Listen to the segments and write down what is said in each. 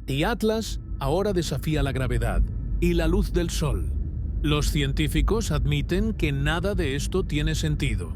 y Atlas ahora desafía la gravedad y la luz del Sol. Los científicos admiten que nada de esto tiene sentido.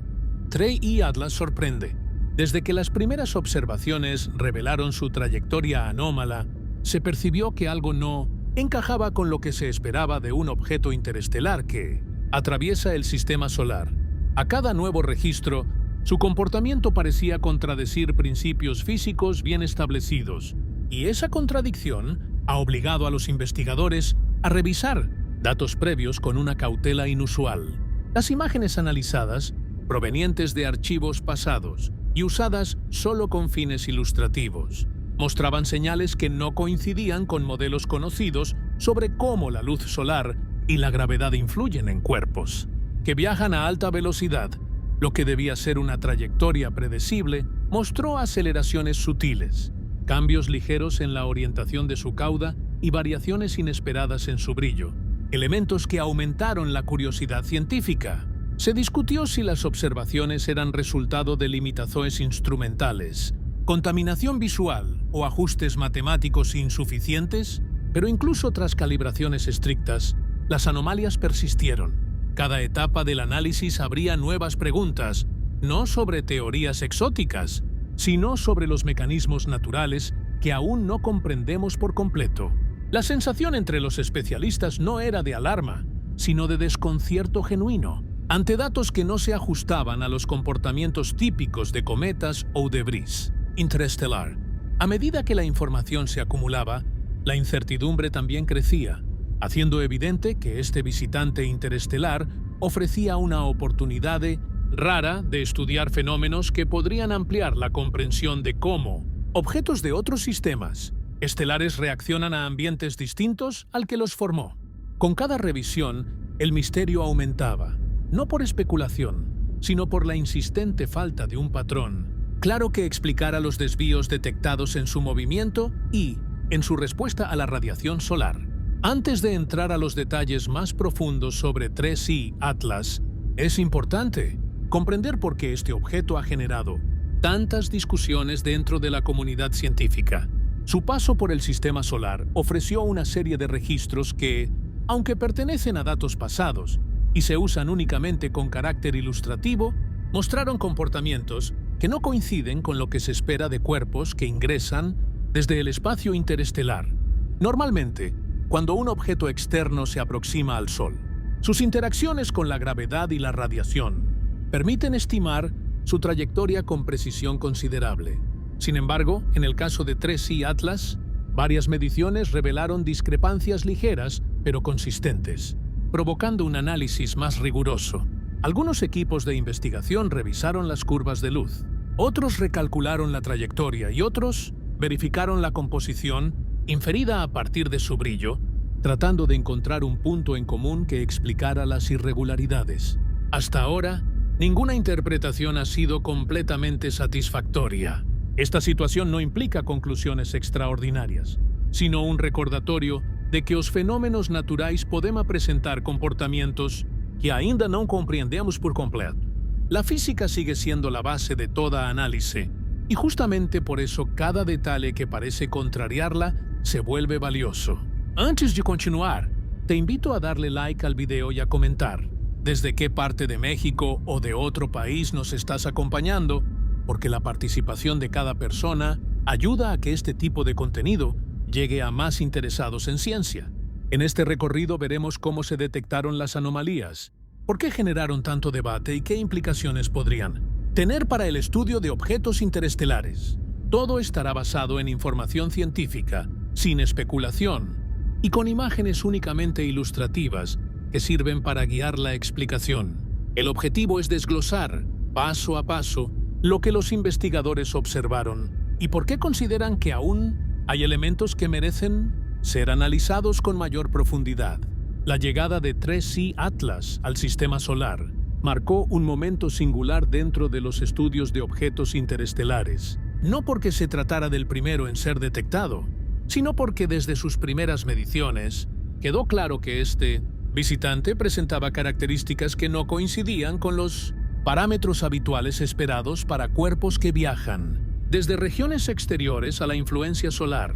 3I Atlas sorprende. Desde que las primeras observaciones revelaron su trayectoria anómala, se percibió que algo no encajaba con lo que se esperaba de un objeto interestelar que atraviesa el sistema solar. A cada nuevo registro, su comportamiento parecía contradecir principios físicos bien establecidos, y esa contradicción ha obligado a los investigadores a revisar datos previos con una cautela inusual. Las imágenes analizadas, provenientes de archivos pasados y usadas solo con fines ilustrativos, mostraban señales que no coincidían con modelos conocidos sobre cómo la luz solar y la gravedad influyen en cuerpos que viajan a alta velocidad. Lo que debía ser una trayectoria predecible mostró aceleraciones sutiles, cambios ligeros en la orientación de su cauda y variaciones inesperadas en su brillo, elementos que aumentaron la curiosidad científica. Se discutió si las observaciones eran resultado de limitaciones instrumentales, contaminación visual o ajustes matemáticos insuficientes, pero incluso tras calibraciones estrictas, las anomalias persistieron. Cada etapa del análisis abría nuevas preguntas, no sobre teorías exóticas, sino sobre los mecanismos naturales que aún no comprendemos por completo. La sensación entre los especialistas no era de alarma, sino de desconcierto genuino, ante datos que no se ajustaban a los comportamientos típicos de cometas o debris interestelar. A medida que la información se acumulaba, la incertidumbre también crecía, haciendo evidente que este visitante interestelar ofrecía una oportunidad rara de estudiar fenómenos que podrían ampliar la comprensión de cómo objetos de otros sistemas estelares reaccionan a ambientes distintos al que los formó. Con cada revisión, el misterio aumentaba, no por especulación, sino por la insistente falta de un patrón claro que explicara los desvíos detectados en su movimiento y en su respuesta a la radiación solar. Antes de entrar a los detalles más profundos sobre 3I Atlas, es importante comprender por qué este objeto ha generado tantas discusiones dentro de la comunidad científica. Su paso por el sistema solar ofreció una serie de registros que, aunque pertenecen a datos pasados y se usan únicamente con carácter ilustrativo, mostraron comportamientos que no coinciden con lo que se espera de cuerpos que ingresan desde el espacio interestelar. Normalmente, cuando un objeto externo se aproxima al Sol, sus interacciones con la gravedad y la radiación permiten estimar su trayectoria con precisión considerable. Sin embargo, en el caso de 3I Atlas, varias mediciones revelaron discrepancias ligeras pero consistentes, provocando un análisis más riguroso. Algunos equipos de investigación revisaron las curvas de luz, otros recalcularon la trayectoria y otros verificaron la composición inferida a partir de su brillo, tratando de encontrar un punto en común que explicara las irregularidades. Hasta ahora, ninguna interpretación ha sido completamente satisfactoria. Esta situación no implica conclusiones extraordinarias, sino un recordatorio de que os fenómenos naturais podem apresentar comportamientos que ainda não compreendemos por completo. La física sigue siendo la base de toda análisis, y justamente por eso cada detalle que parece contrariarla se vuelve valioso. Antes de continuar, te invito a darle like al video y a comentar desde qué parte de México o de otro país nos estás acompañando, porque la participación de cada persona ayuda a que este tipo de contenido llegue a más interesados en ciencia. En este recorrido veremos cómo se detectaron las anomalías, por qué generaron tanto debate y qué implicaciones podrían tener para el estudio de objetos interestelares. Todo estará basado en información científica, sin especulación, y con imágenes únicamente ilustrativas que sirven para guiar la explicación. El objetivo es desglosar, paso a paso, lo que los investigadores observaron y por qué consideran que aún hay elementos que merecen ser analizados con mayor profundidad. La llegada de 3I Atlas al sistema solar marcó un momento singular dentro de los estudios de objetos interestelares, no porque se tratara del primero en ser detectado, sino porque desde sus primeras mediciones quedó claro que este visitante presentaba características que no coincidían con los parámetros habituales esperados para cuerpos que viajan desde regiones exteriores a la influencia solar.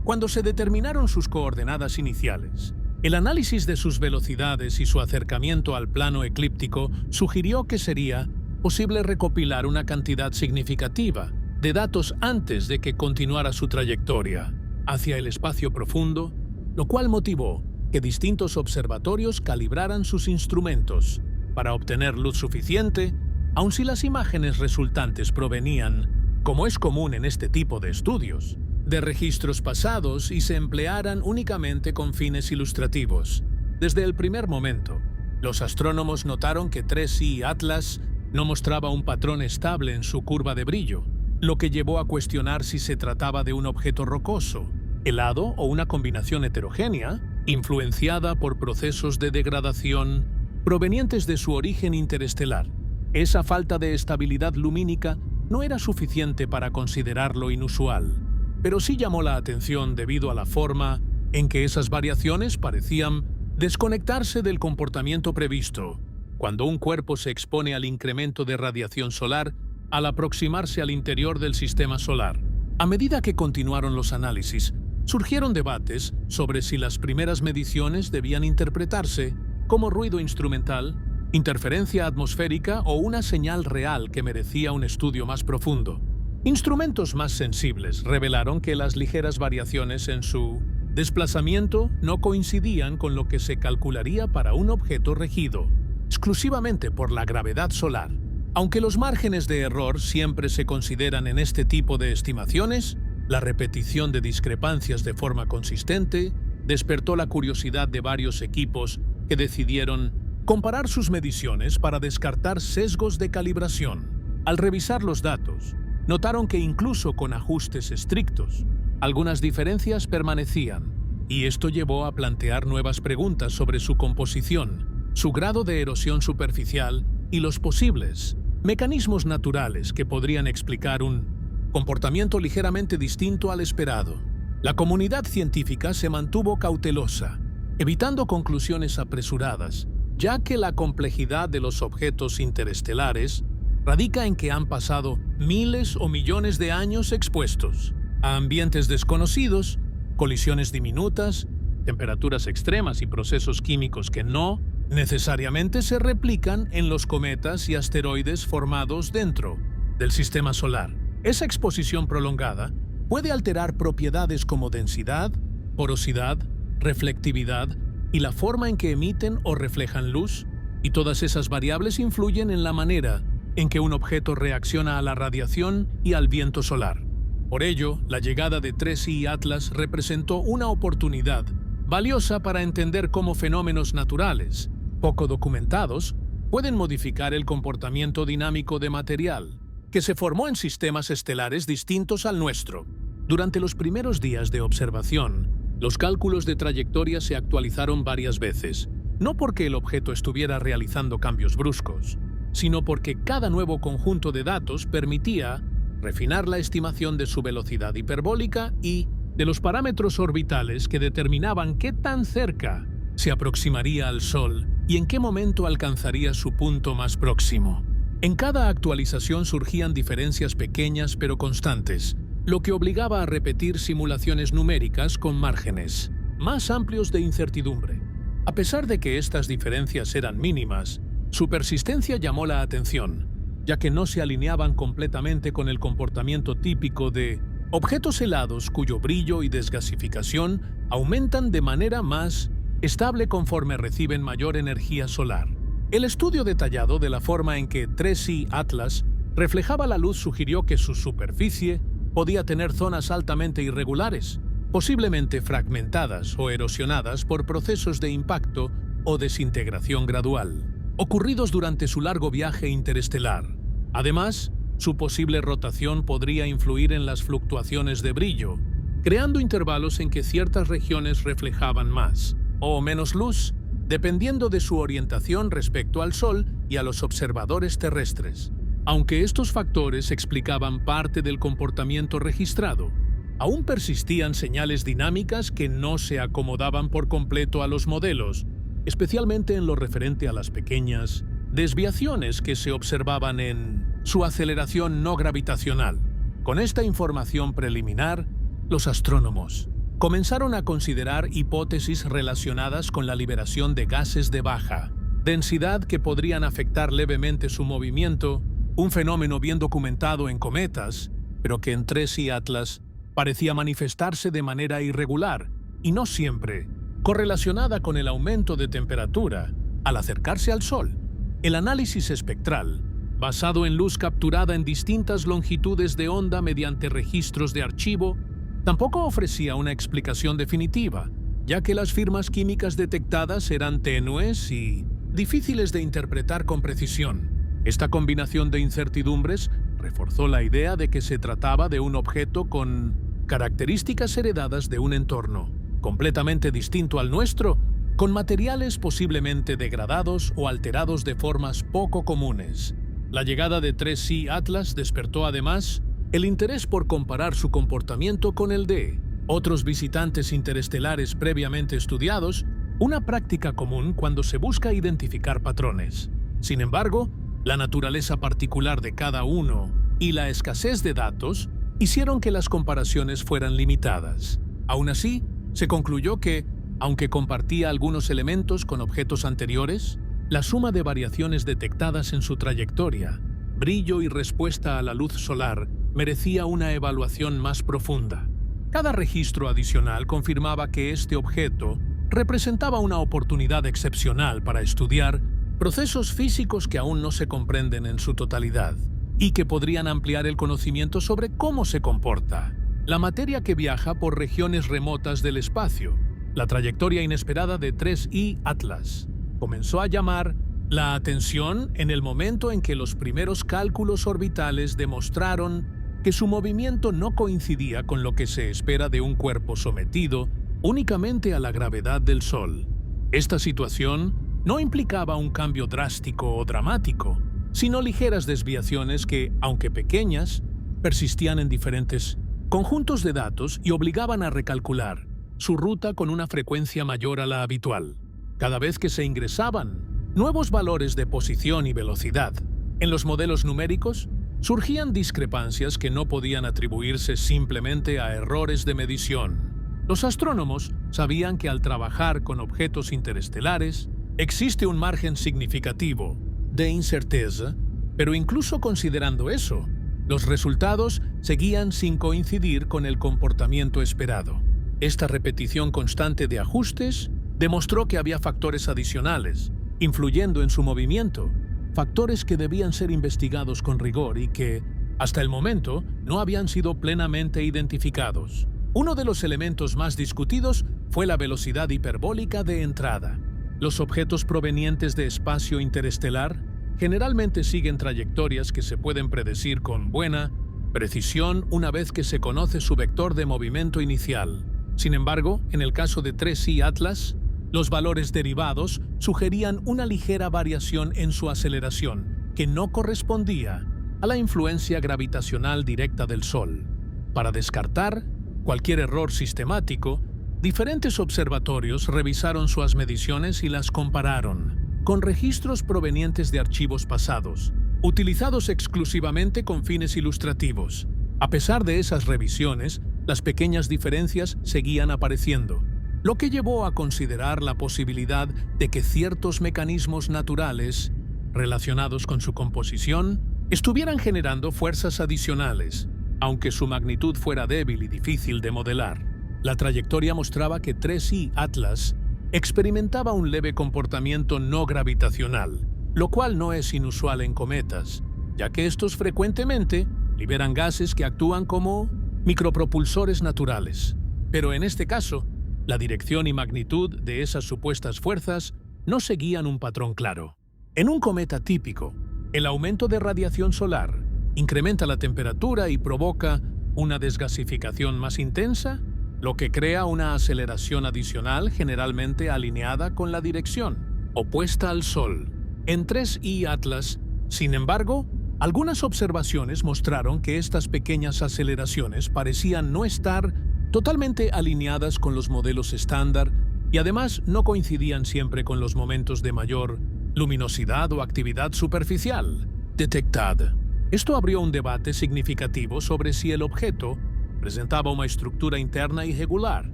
Cuando se determinaron sus coordenadas iniciales, el análisis de sus velocidades y su acercamiento al plano eclíptico sugirió que sería posible recopilar una cantidad significativa de datos antes de que continuara su trayectoria hacia el espacio profundo, lo cual motivó que distintos observatorios calibraran sus instrumentos para obtener luz suficiente, aun si las imágenes resultantes provenían, como es común en este tipo de estudios, de registros pasados y se emplearan únicamente con fines ilustrativos. Desde el primer momento, los astrónomos notaron que 3I Atlas no mostraba un patrón estable en su curva de brillo, lo que llevó a cuestionar si se trataba de un objeto rocoso, helado o una combinación heterogénea, influenciada por procesos de degradación provenientes de su origen interestelar. Esa falta de estabilidad lumínica no era suficiente para considerarlo inusual, pero sí llamó la atención debido a la forma en que esas variaciones parecían desconectarse del comportamiento previsto cuando un cuerpo se expone al incremento de radiación solar al aproximarse al interior del sistema solar. A medida que continuaron los análisis, surgieron debates sobre si las primeras mediciones debían interpretarse como ruido instrumental, interferencia atmosférica o una señal real que merecía un estudio más profundo. Instrumentos más sensibles revelaron que las ligeras variaciones en su desplazamiento no coincidían con lo que se calcularía para un objeto regido exclusivamente por la gravedad solar. Aunque los márgenes de error siempre se consideran en este tipo de estimaciones, la repetición de discrepancias de forma consistente despertó la curiosidad de varios equipos que decidieron comparar sus mediciones para descartar sesgos de calibración. Al revisar los datos, notaron que incluso con ajustes estrictos, algunas diferencias permanecían, y esto llevó a plantear nuevas preguntas sobre su composición, su grado de erosión superficial y los posibles mecanismos naturales que podrían explicar un comportamiento ligeramente distinto al esperado. La comunidad científica se mantuvo cautelosa, evitando conclusiones apresuradas, ya que la complejidad de los objetos interestelares radica en que han pasado miles o millones de años expuestos a ambientes desconocidos, colisiones diminutas, temperaturas extremas y procesos químicos que no necesariamente se replican en los cometas y asteroides formados dentro del sistema solar. Esa exposición prolongada puede alterar propiedades como densidad, porosidad, reflectividad y la forma en que emiten o reflejan luz, y todas esas variables influyen en la manera en que un objeto reacciona a la radiación y al viento solar. Por ello, la llegada de 3I Atlas representó una oportunidad valiosa para entender cómo fenómenos naturales, poco documentados, pueden modificar el comportamiento dinámico de material, que se formó en sistemas estelares distintos al nuestro. Durante los primeros días de observación, los cálculos de trayectoria se actualizaron varias veces, no porque el objeto estuviera realizando cambios bruscos, sino porque cada nuevo conjunto de datos permitía refinar la estimación de su velocidad hiperbólica y de los parámetros orbitales que determinaban qué tan cerca se aproximaría al Sol y en qué momento alcanzaría su punto más próximo. En cada actualización surgían diferencias pequeñas pero constantes, lo que obligaba a repetir simulaciones numéricas con márgenes más amplios de incertidumbre. A pesar de que estas diferencias eran mínimas, su persistencia llamó la atención, ya que no se alineaban completamente con el comportamiento típico de objetos helados cuyo brillo y desgasificación aumentan de manera más estable conforme reciben mayor energía solar. El estudio detallado de la forma en que 3I Atlas reflejaba la luz sugirió que su superficie podía tener zonas altamente irregulares, posiblemente fragmentadas o erosionadas por procesos de impacto o desintegración gradual, ocurridos durante su largo viaje interestelar. Además, su posible rotación podría influir en las fluctuaciones de brillo, creando intervalos en que ciertas regiones reflejaban más o menos luz, dependiendo de su orientación respecto al Sol y a los observadores terrestres. Aunque estos factores explicaban parte del comportamiento registrado, aún persistían señales dinámicas que no se acomodaban por completo a los modelos, especialmente en lo referente a las pequeñas desviaciones que se observaban en su aceleración no gravitacional. Con esta información preliminar, los astrónomos comenzaron a considerar hipótesis relacionadas con la liberación de gases de baja densidad que podrían afectar levemente su movimiento, un fenómeno bien documentado en cometas, pero que en 3I Atlas parecía manifestarse de manera irregular y no siempre correlacionada con el aumento de temperatura al acercarse al Sol. El análisis espectral, basado en luz capturada en distintas longitudes de onda mediante registros de archivo, tampoco ofrecía una explicación definitiva, ya que las firmas químicas detectadas eran tenues y difíciles de interpretar con precisión. Esta combinación de incertidumbres reforzó la idea de que se trataba de un objeto con características heredadas de un entorno completamente distinto al nuestro, con materiales posiblemente degradados o alterados de formas poco comunes. La llegada de 3I Atlas despertó además el interés por comparar su comportamiento con el de otros visitantes interestelares previamente estudiados, una práctica común cuando se busca identificar patrones. Sin embargo, la naturaleza particular de cada uno y la escasez de datos hicieron que las comparaciones fueran limitadas. Aún así, se concluyó que, aunque compartía algunos elementos con objetos anteriores, la suma de variaciones detectadas en su trayectoria, brillo y respuesta a la luz solar merecía una evaluación más profunda. Cada registro adicional confirmaba que este objeto representaba una oportunidad excepcional para estudiar procesos físicos que aún no se comprenden en su totalidad y que podrían ampliar el conocimiento sobre cómo se comporta la materia que viaja por regiones remotas del espacio. La trayectoria inesperada de 3I Atlas comenzó a llamar la atención en el momento en que los primeros cálculos orbitales demostraron que su movimiento no coincidía con lo que se espera de un cuerpo sometido únicamente a la gravedad del Sol. Esta situación no implicaba un cambio drástico o dramático, sino ligeras desviaciones que, aunque pequeñas, persistían en diferentes conjuntos de datos y obligaban a recalcular su ruta con una frecuencia mayor a la habitual. Cada vez que se ingresaban nuevos valores de posición y velocidad en los modelos numéricos, surgían discrepancias que no podían atribuirse simplemente a errores de medición. Los astrónomos sabían que al trabajar con objetos interestelares, existe un margen significativo de incerteza, pero incluso considerando eso, los resultados seguían sin coincidir con el comportamiento esperado. Esta repetición constante de ajustes demostró que había factores adicionales, influyendo en su movimiento, factores que debían ser investigados con rigor y que, hasta el momento, no habían sido plenamente identificados. Uno de los elementos más discutidos fue la velocidad hiperbólica de entrada. Los objetos provenientes de espacio interestelar generalmente siguen trayectorias que se pueden predecir con buena precisión una vez que se conoce su vector de movimiento inicial. Sin embargo, en el caso de 3I Atlas, los valores derivados sugerían una ligera variación en su aceleración, que no correspondía a la influencia gravitacional directa del Sol. Para descartar cualquier error sistemático, diferentes observatorios revisaron sus mediciones y las compararon con registros provenientes de archivos pasados, utilizados exclusivamente con fines ilustrativos. A pesar de esas revisiones, las pequeñas diferencias seguían apareciendo, lo que llevó a considerar la posibilidad de que ciertos mecanismos naturales relacionados con su composición estuvieran generando fuerzas adicionales, aunque su magnitud fuera débil y difícil de modelar. La trayectoria mostraba que 3I Atlas experimentaba un leve comportamiento no gravitacional, lo cual no es inusual en cometas, ya que estos frecuentemente liberan gases que actúan como micropropulsores naturales. Pero en este caso, la dirección y magnitud de esas supuestas fuerzas no seguían un patrón claro. En un cometa típico, el aumento de radiación solar incrementa la temperatura y provoca una desgasificación más intensa, lo que crea una aceleración adicional generalmente alineada con la dirección opuesta al Sol. En 3I Atlas, sin embargo, algunas observaciones mostraron que estas pequeñas aceleraciones parecían no estar totalmente alineadas con los modelos estándar y además no coincidían siempre con los momentos de mayor luminosidad o actividad superficial detectada. Esto abrió un debate significativo sobre si el objeto presentaba una estructura interna irregular,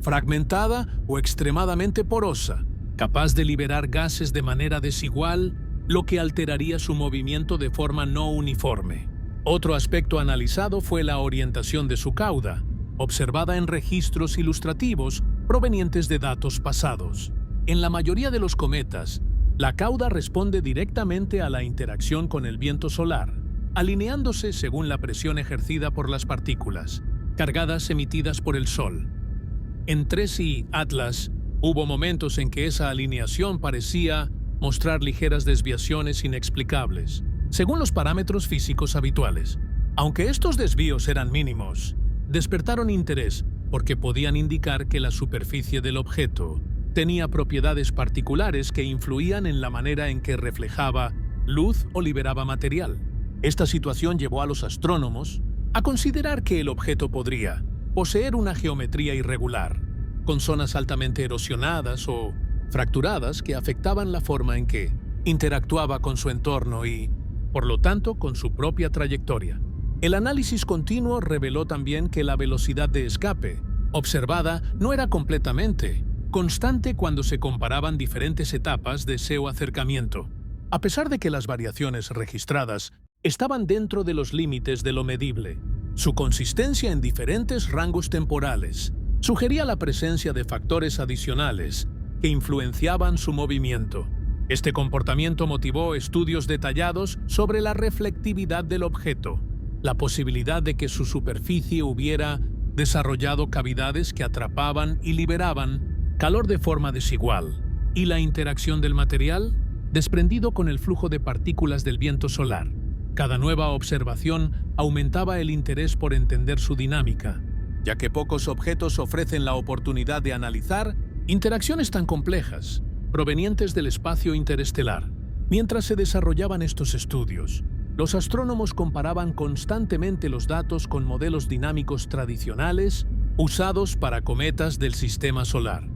fragmentada o extremadamente porosa, capaz de liberar gases de manera desigual, lo que alteraría su movimiento de forma no uniforme. Otro aspecto analizado fue la orientación de su cauda, observada en registros ilustrativos provenientes de datos pasados. En la mayoría de los cometas, la cauda responde directamente a la interacción con el viento solar, alineándose según la presión ejercida por las partículas cargadas emitidas por el Sol. En 3I Atlas, hubo momentos en que esa alineación parecía mostrar ligeras desviaciones inexplicables, según los parámetros físicos habituales. Aunque estos desvíos eran mínimos, despertaron interés porque podían indicar que la superficie del objeto tenía propiedades particulares que influían en la manera en que reflejaba luz o liberaba material. Esta situación llevó a los astrónomos a considerar que el objeto podría poseer una geometría irregular, con zonas altamente erosionadas o fracturadas que afectaban la forma en que interactuaba con su entorno y, por lo tanto, con su propia trayectoria. El análisis continuo reveló también que la velocidad de escape observada no era completamente constante cuando se comparaban diferentes etapas de su acercamiento. A pesar de que las variaciones registradas estaban dentro de los límites de lo medible, su consistencia en diferentes rangos temporales sugería la presencia de factores adicionales que influenciaban su movimiento. Este comportamiento motivó estudios detallados sobre la reflectividad del objeto, la posibilidad de que su superficie hubiera desarrollado cavidades que atrapaban y liberaban calor de forma desigual, y la interacción del material desprendido con el flujo de partículas del viento solar. Cada nueva observación aumentaba el interés por entender su dinámica, ya que pocos objetos ofrecen la oportunidad de analizar interacciones tan complejas, provenientes del espacio interestelar. Mientras se desarrollaban estos estudios, los astrónomos comparaban constantemente los datos con modelos dinámicos tradicionales usados para cometas del sistema solar.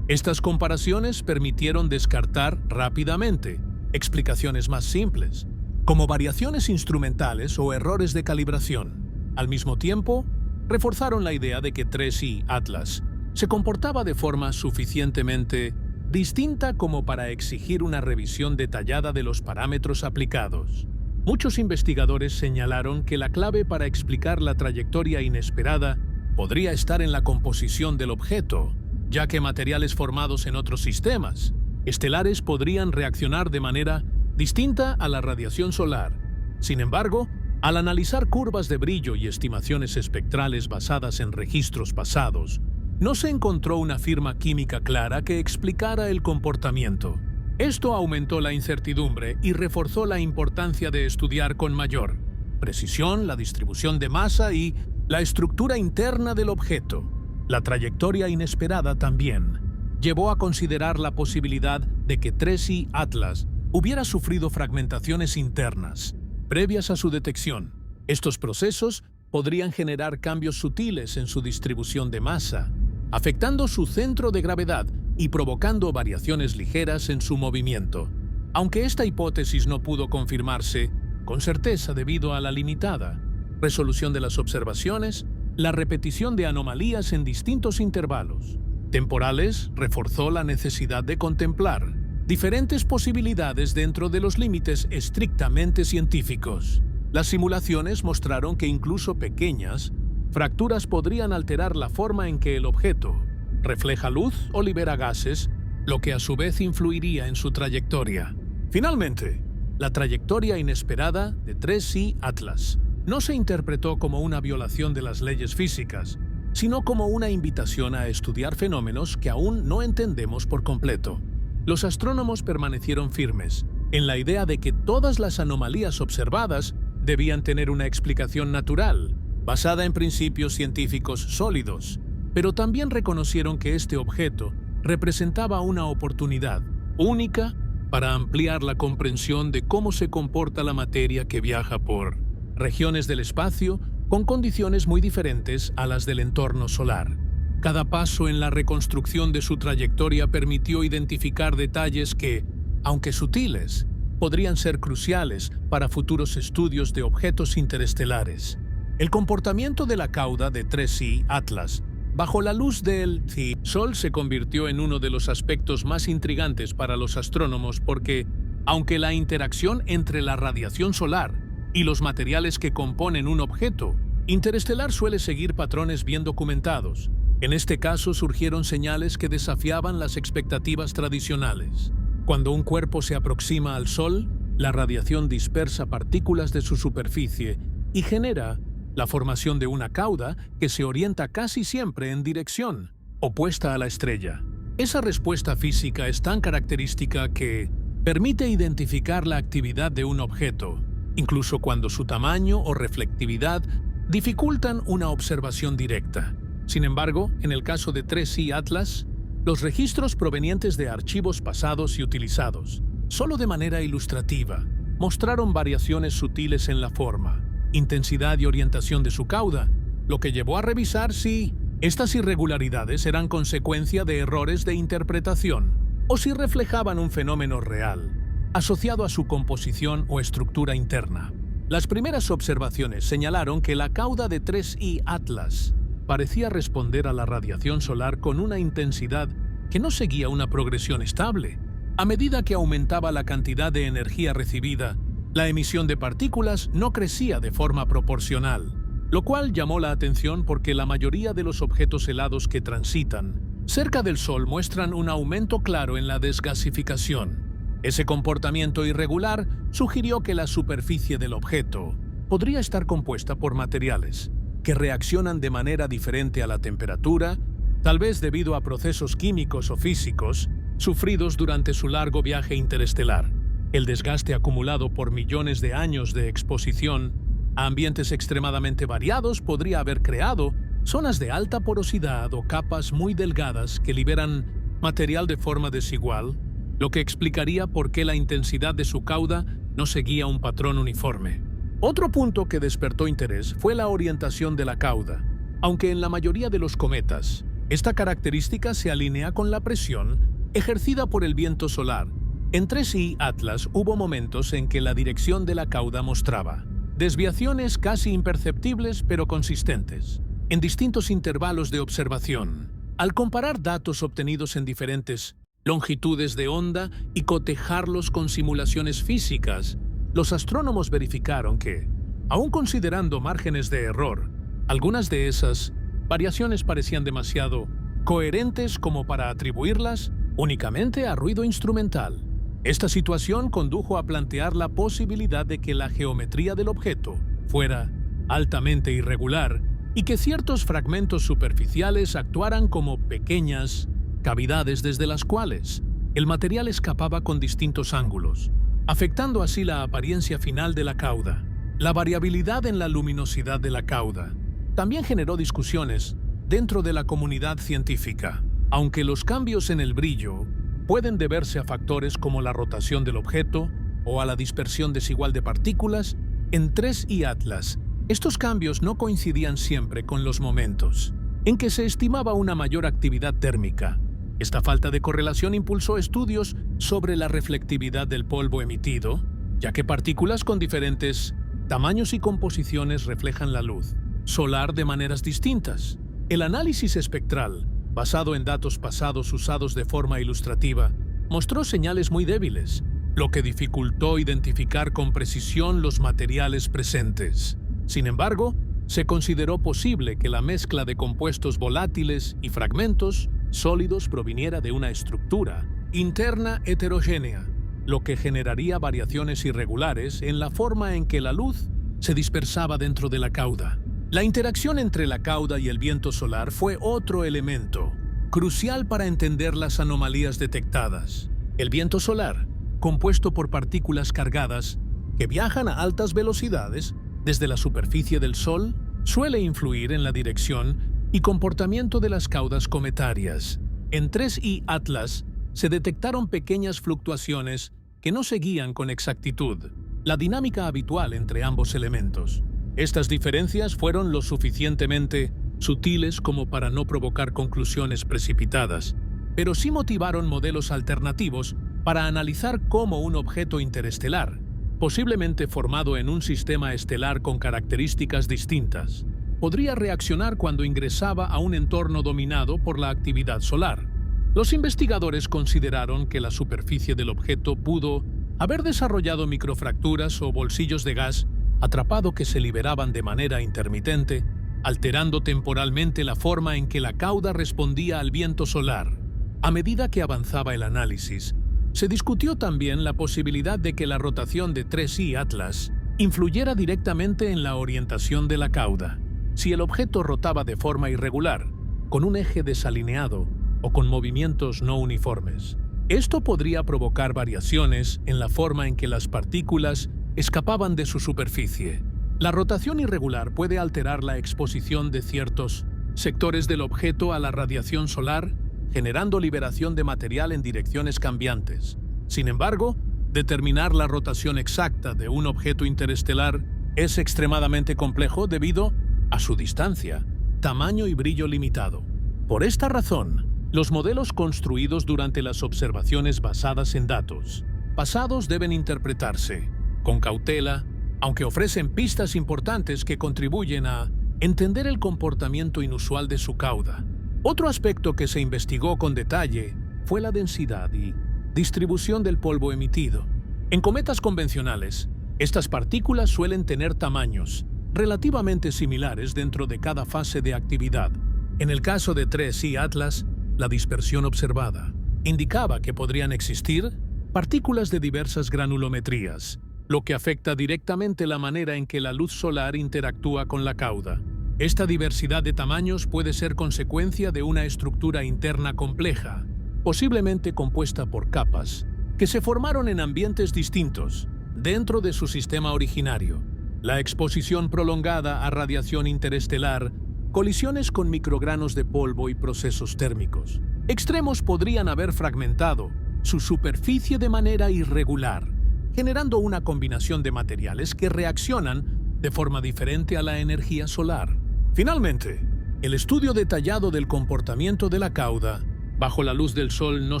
Estas comparaciones permitieron descartar rápidamente explicaciones más simples, como variaciones instrumentales o errores de calibración. Al mismo tiempo, reforzaron la idea de que 3I Atlas se comportaba de forma suficientemente distinta como para exigir una revisión detallada de los parámetros aplicados. Muchos investigadores señalaron que la clave para explicar la trayectoria inesperada podría estar en la composición del objeto, ya que materiales formados en otros sistemas estelares podrían reaccionar de manera distinta a la radiación solar. Sin embargo, al analizar curvas de brillo y estimaciones espectrales basadas en registros pasados, no se encontró una firma química clara que explicara el comportamiento. Esto aumentó la incertidumbre y reforzó la importancia de estudiar con mayor precisión la distribución de masa y la estructura interna del objeto. La trayectoria inesperada también llevó a considerar la posibilidad de que 3I Atlas hubiera sufrido fragmentaciones internas previas a su detección. Estos procesos podrían generar cambios sutiles en su distribución de masa, afectando su centro de gravedad y provocando variaciones ligeras en su movimiento. Aunque esta hipótesis no pudo confirmarse con certeza debido a la limitada resolución de las observaciones, la repetición de anomalías en distintos intervalos temporales reforzó la necesidad de contemplar diferentes posibilidades dentro de los límites estrictamente científicos. Las simulaciones mostraron que incluso pequeñas fracturas podrían alterar la forma en que el objeto refleja luz o libera gases, lo que a su vez influiría en su trayectoria. Finalmente, la trayectoria inesperada de 3I Atlas no se interpretó como una violación de las leyes físicas, sino como una invitación a estudiar fenómenos que aún no entendemos por completo. Los astrónomos permanecieron firmes en la idea de que todas las anomalías observadas debían tener una explicación natural, basada en principios científicos sólidos, pero también reconocieron que este objeto representaba una oportunidad única para ampliar la comprensión de cómo se comporta la materia que viaja por regiones del espacio con condiciones muy diferentes a las del entorno solar. Cada paso en la reconstrucción de su trayectoria permitió identificar detalles que, aunque sutiles, podrían ser cruciales para futuros estudios de objetos interestelares. El comportamiento de la cauda de 3I Atlas Bajo la luz del Sol se convirtió en uno de los aspectos más intrigantes para los astrónomos porque, aunque la interacción entre la radiación solar y los materiales que componen un objeto interestelar suele seguir patrones bien documentados, en este caso surgieron señales que desafiaban las expectativas tradicionales. Cuando un cuerpo se aproxima al Sol, la radiación dispersa partículas de su superficie y genera la formación de una cauda que se orienta casi siempre en dirección opuesta a la estrella. Esa respuesta física es tan característica que permite identificar la actividad de un objeto, incluso cuando su tamaño o reflectividad dificultan una observación directa. Sin embargo, en el caso de 3I Atlas, los registros provenientes de archivos pasados y utilizados, solo de manera ilustrativa, mostraron variaciones sutiles en la forma, intensidad y orientación de su cauda, lo que llevó a revisar si estas irregularidades eran consecuencia de errores de interpretación o si reflejaban un fenómeno real, asociado a su composición o estructura interna. Las primeras observaciones señalaron que la cauda de 3I Atlas parecía responder a la radiación solar con una intensidad que no seguía una progresión estable. A medida que aumentaba la cantidad de energía recibida, la emisión de partículas no crecía de forma proporcional, lo cual llamó la atención porque la mayoría de los objetos helados que transitan cerca del Sol muestran un aumento claro en la desgasificación. Ese comportamiento irregular sugirió que la superficie del objeto podría estar compuesta por materiales que reaccionan de manera diferente a la temperatura, tal vez debido a procesos químicos o físicos sufridos durante su largo viaje interestelar. El desgaste acumulado por millones de años de exposición a ambientes extremadamente variados podría haber creado zonas de alta porosidad o capas muy delgadas que liberan material de forma desigual, lo que explicaría por qué la intensidad de su cauda no seguía un patrón uniforme. Otro punto que despertó interés fue la orientación de la cauda. Aunque en la mayoría de los cometas, esta característica se alinea con la presión ejercida por el viento solar, en 3I Atlas hubo momentos en que la dirección de la cauda mostraba desviaciones casi imperceptibles pero consistentes, en distintos intervalos de observación. Al comparar datos obtenidos en diferentes longitudes de onda y cotejarlos con simulaciones físicas, los astrónomos verificaron que, aun considerando márgenes de error, algunas de esas variaciones parecían demasiado coherentes como para atribuirlas únicamente a ruido instrumental. Esta situación condujo a plantear la posibilidad de que la geometría del objeto fuera altamente irregular y que ciertos fragmentos superficiales actuaran como pequeñas cavidades desde las cuales el material escapaba con distintos ángulos, afectando así la apariencia final de la cauda. La variabilidad en la luminosidad de la cauda también generó discusiones dentro de la comunidad científica. Aunque los cambios en el brillo pueden deberse a factores como la rotación del objeto o a la dispersión desigual de partículas, en 3I Atlas, estos cambios no coincidían siempre con los momentos en que se estimaba una mayor actividad térmica. Esta falta de correlación impulsó estudios sobre la reflectividad del polvo emitido, ya que partículas con diferentes tamaños y composiciones reflejan la luz solar de maneras distintas. El análisis espectral, basado en datos pasados usados de forma ilustrativa, mostró señales muy débiles, lo que dificultó identificar con precisión los materiales presentes. Sin embargo, se consideró posible que la mezcla de compuestos volátiles y fragmentos sólidos proviniera de una estructura interna heterogénea, lo que generaría variaciones irregulares en la forma en que la luz se dispersaba dentro de la cauda. La interacción entre la cauda y el viento solar fue otro elemento crucial para entender las anomalías detectadas. El viento solar, compuesto por partículas cargadas que viajan a altas velocidades desde la superficie del Sol, suele influir en la dirección y comportamiento de las caudas cometarias. En 3I Atlas se detectaron pequeñas fluctuaciones que no seguían con exactitud la dinámica habitual entre ambos elementos. Estas diferencias fueron lo suficientemente sutiles como para no provocar conclusiones precipitadas, pero sí motivaron modelos alternativos para analizar cómo un objeto interestelar, posiblemente formado en un sistema estelar con características distintas, podría reaccionar cuando ingresaba a un entorno dominado por la actividad solar. Los investigadores consideraron que la superficie del objeto pudo haber desarrollado microfracturas o bolsillos de gas atrapado que se liberaban de manera intermitente, alterando temporalmente la forma en que la cauda respondía al viento solar. A medida que avanzaba el análisis, se discutió también la posibilidad de que la rotación de 3I Atlas influyera directamente en la orientación de la cauda. Si el objeto rotaba de forma irregular, con un eje desalineado o con movimientos no uniformes, esto podría provocar variaciones en la forma en que las partículas escapaban de su superficie. La rotación irregular puede alterar la exposición de ciertos sectores del objeto a la radiación solar, generando liberación de material en direcciones cambiantes. Sin embargo, determinar la rotación exacta de un objeto interestelar es extremadamente complejo debido a su distancia, tamaño y brillo limitado. Por esta razón, los modelos construidos durante las observaciones basadas en datos pasados deben interpretarse con cautela, aunque ofrecen pistas importantes que contribuyen a entender el comportamiento inusual de su cauda. Otro aspecto que se investigó con detalle fue la densidad y distribución del polvo emitido. En cometas convencionales, estas partículas suelen tener tamaños relativamente similares dentro de cada fase de actividad. En el caso de 3I Atlas, la dispersión observada indicaba que podrían existir partículas de diversas granulometrías, lo que afecta directamente la manera en que la luz solar interactúa con la cauda. Esta diversidad de tamaños puede ser consecuencia de una estructura interna compleja, posiblemente compuesta por capas, que se formaron en ambientes distintos, dentro de su sistema originario. La exposición prolongada a radiación interestelar, colisiones con microgranos de polvo y procesos térmicos extremos podrían haber fragmentado su superficie de manera irregular, generando una combinación de materiales que reaccionan de forma diferente a la energía solar. Finalmente, el estudio detallado del comportamiento de la cauda bajo la luz del Sol no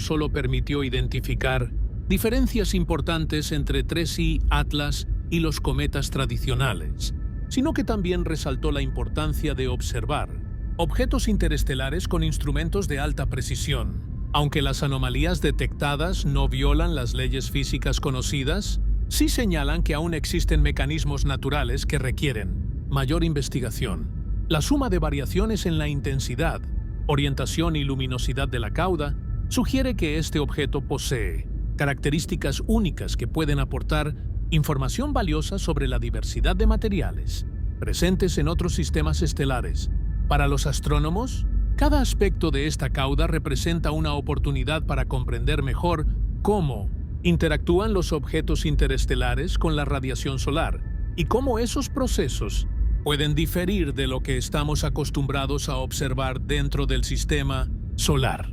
solo permitió identificar diferencias importantes entre 3I Atlas y los cometas tradicionales, sino que también resaltó la importancia de observar objetos interestelares con instrumentos de alta precisión. Aunque las anomalías detectadas no violan las leyes físicas conocidas, sí señalan que aún existen mecanismos naturales que requieren mayor investigación. La suma de variaciones en la intensidad, orientación y luminosidad de la cauda sugiere que este objeto posee características únicas que pueden aportar información valiosa sobre la diversidad de materiales presentes en otros sistemas estelares. Para los astrónomos, cada aspecto de esta cauda representa una oportunidad para comprender mejor cómo interactúan los objetos interestelares con la radiación solar y cómo esos procesos pueden diferir de lo que estamos acostumbrados a observar dentro del sistema solar.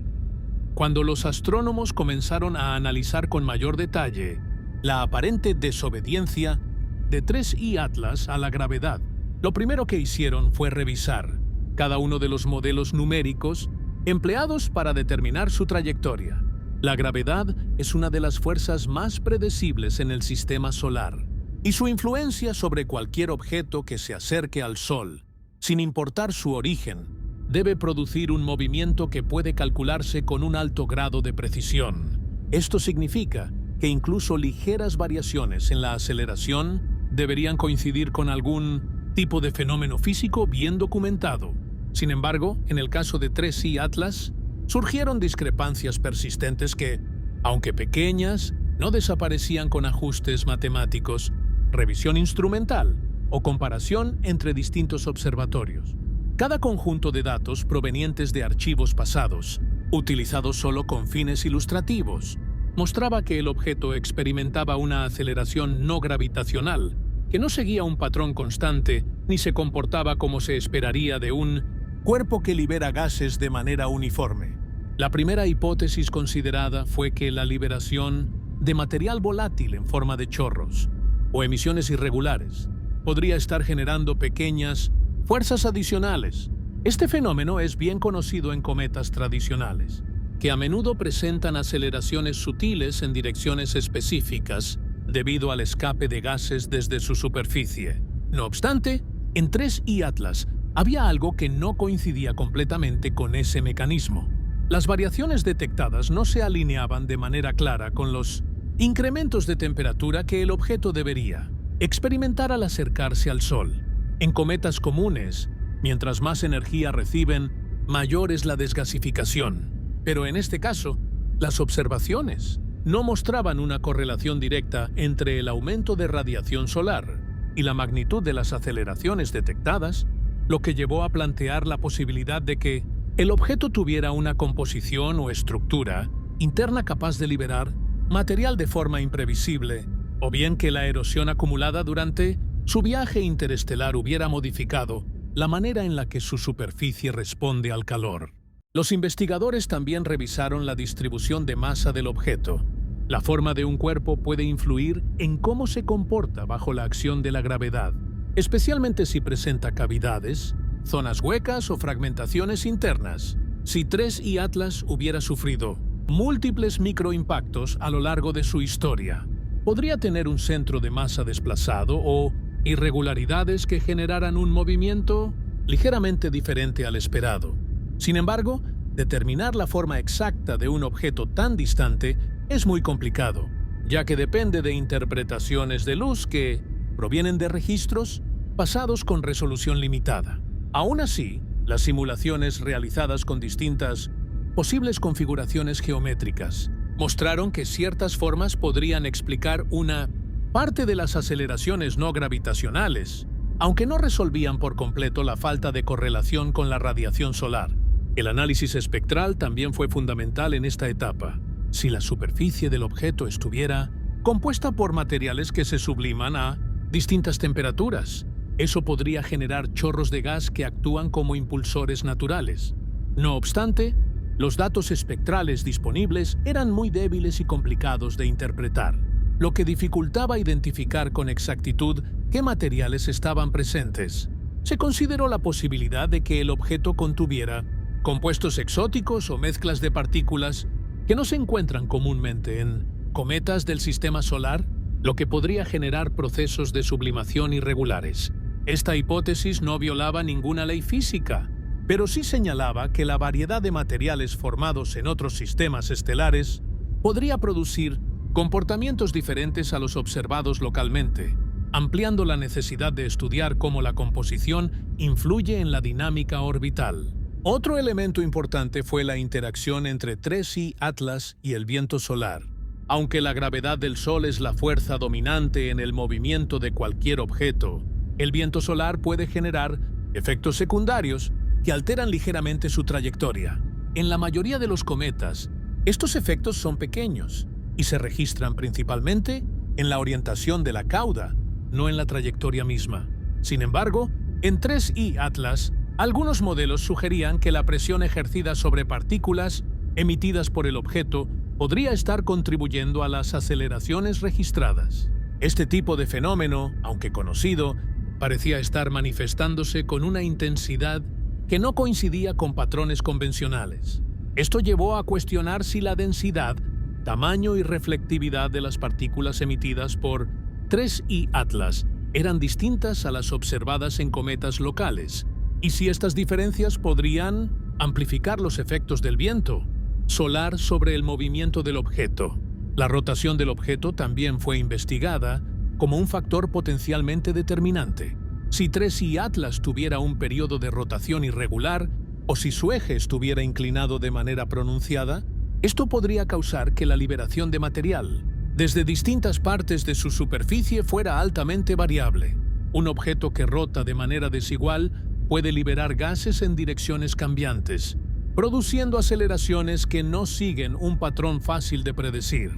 Cuando los astrónomos comenzaron a analizar con mayor detalle la aparente desobediencia de 3I Atlas a la gravedad, lo primero que hicieron fue revisar cada uno de los modelos numéricos empleados para determinar su trayectoria. La gravedad es una de las fuerzas más predecibles en el sistema solar, y su influencia sobre cualquier objeto que se acerque al Sol, sin importar su origen, debe producir un movimiento que puede calcularse con un alto grado de precisión. Esto significa que incluso ligeras variaciones en la aceleración deberían coincidir con algún tipo de fenómeno físico bien documentado. Sin embargo, en el caso de 3I Atlas, surgieron discrepancias persistentes que, aunque pequeñas, no desaparecían con ajustes matemáticos, revisión instrumental o comparación entre distintos observatorios. Cada conjunto de datos provenientes de archivos pasados, utilizados solo con fines ilustrativos, mostraba que el objeto experimentaba una aceleración no gravitacional, que no seguía un patrón constante ni se comportaba como se esperaría de un cuerpo que libera gases de manera uniforme. La primera hipótesis considerada fue que la liberación de material volátil en forma de chorros o emisiones irregulares podría estar generando pequeñas fuerzas adicionales. Este fenómeno es bien conocido en cometas tradicionales, que a menudo presentan aceleraciones sutiles en direcciones específicas debido al escape de gases desde su superficie. No obstante, en 3I Atlas había algo que no coincidía completamente con ese mecanismo. Las variaciones detectadas no se alineaban de manera clara con los incrementos de temperatura que el objeto debería experimentar al acercarse al Sol. En cometas comunes, mientras más energía reciben, mayor es la desgasificación. Pero en este caso, las observaciones no mostraban una correlación directa entre el aumento de radiación solar y la magnitud de las aceleraciones detectadas, lo que llevó a plantear la posibilidad de que el objeto tuviera una composición o estructura interna capaz de liberar material de forma imprevisible, o bien que la erosión acumulada durante su viaje interestelar hubiera modificado la manera en la que su superficie responde al calor. Los investigadores también revisaron la distribución de masa del objeto. La forma de un cuerpo puede influir en cómo se comporta bajo la acción de la gravedad, especialmente si presenta cavidades, zonas huecas o fragmentaciones internas. Si 3I Atlas hubiera sufrido múltiples microimpactos a lo largo de su historia, podría tener un centro de masa desplazado o irregularidades que generaran un movimiento ligeramente diferente al esperado. Sin embargo, determinar la forma exacta de un objeto tan distante es muy complicado, ya que depende de interpretaciones de luz que provienen de registros pasados con resolución limitada. Aún así, las simulaciones realizadas con distintas posibles configuraciones geométricas mostraron que ciertas formas podrían explicar una parte de las aceleraciones no gravitacionales, aunque no resolvían por completo la falta de correlación con la radiación solar. El análisis espectral también fue fundamental en esta etapa. Si la superficie del objeto estuviera compuesta por materiales que se subliman a distintas temperaturas, eso podría generar chorros de gas que actúan como impulsores naturales. No obstante, los datos espectrales disponibles eran muy débiles y complicados de interpretar, lo que dificultaba identificar con exactitud qué materiales estaban presentes. Se consideró la posibilidad de que el objeto contuviera compuestos exóticos o mezclas de partículas que no se encuentran comúnmente en cometas del sistema solar, lo que podría generar procesos de sublimación irregulares. Esta hipótesis no violaba ninguna ley física, pero sí señalaba que la variedad de materiales formados en otros sistemas estelares podría producir comportamientos diferentes a los observados localmente, ampliando la necesidad de estudiar cómo la composición influye en la dinámica orbital. Otro elemento importante fue la interacción entre 3I Atlas y el viento solar. Aunque la gravedad del Sol es la fuerza dominante en el movimiento de cualquier objeto, el viento solar puede generar efectos secundarios que alteran ligeramente su trayectoria. En la mayoría de los cometas, estos efectos son pequeños y se registran principalmente en la orientación de la cauda, no en la trayectoria misma. Sin embargo, en 3I Atlas, algunos modelos sugerían que la presión ejercida sobre partículas emitidas por el objeto podría estar contribuyendo a las aceleraciones registradas. Este tipo de fenómeno, aunque conocido, parecía estar manifestándose con una intensidad que no coincidía con patrones convencionales. Esto llevó a cuestionar si la densidad, tamaño y reflectividad de las partículas emitidas por 3I Atlas eran distintas a las observadas en cometas locales, y si estas diferencias podrían amplificar los efectos del viento solar sobre el movimiento del objeto. La rotación del objeto también fue investigada como un factor potencialmente determinante. Si 3I Atlas tuviera un periodo de rotación irregular o si su eje estuviera inclinado de manera pronunciada, esto podría causar que la liberación de material desde distintas partes de su superficie fuera altamente variable. Un objeto que rota de manera desigual puede liberar gases en direcciones cambiantes, produciendo aceleraciones que no siguen un patrón fácil de predecir.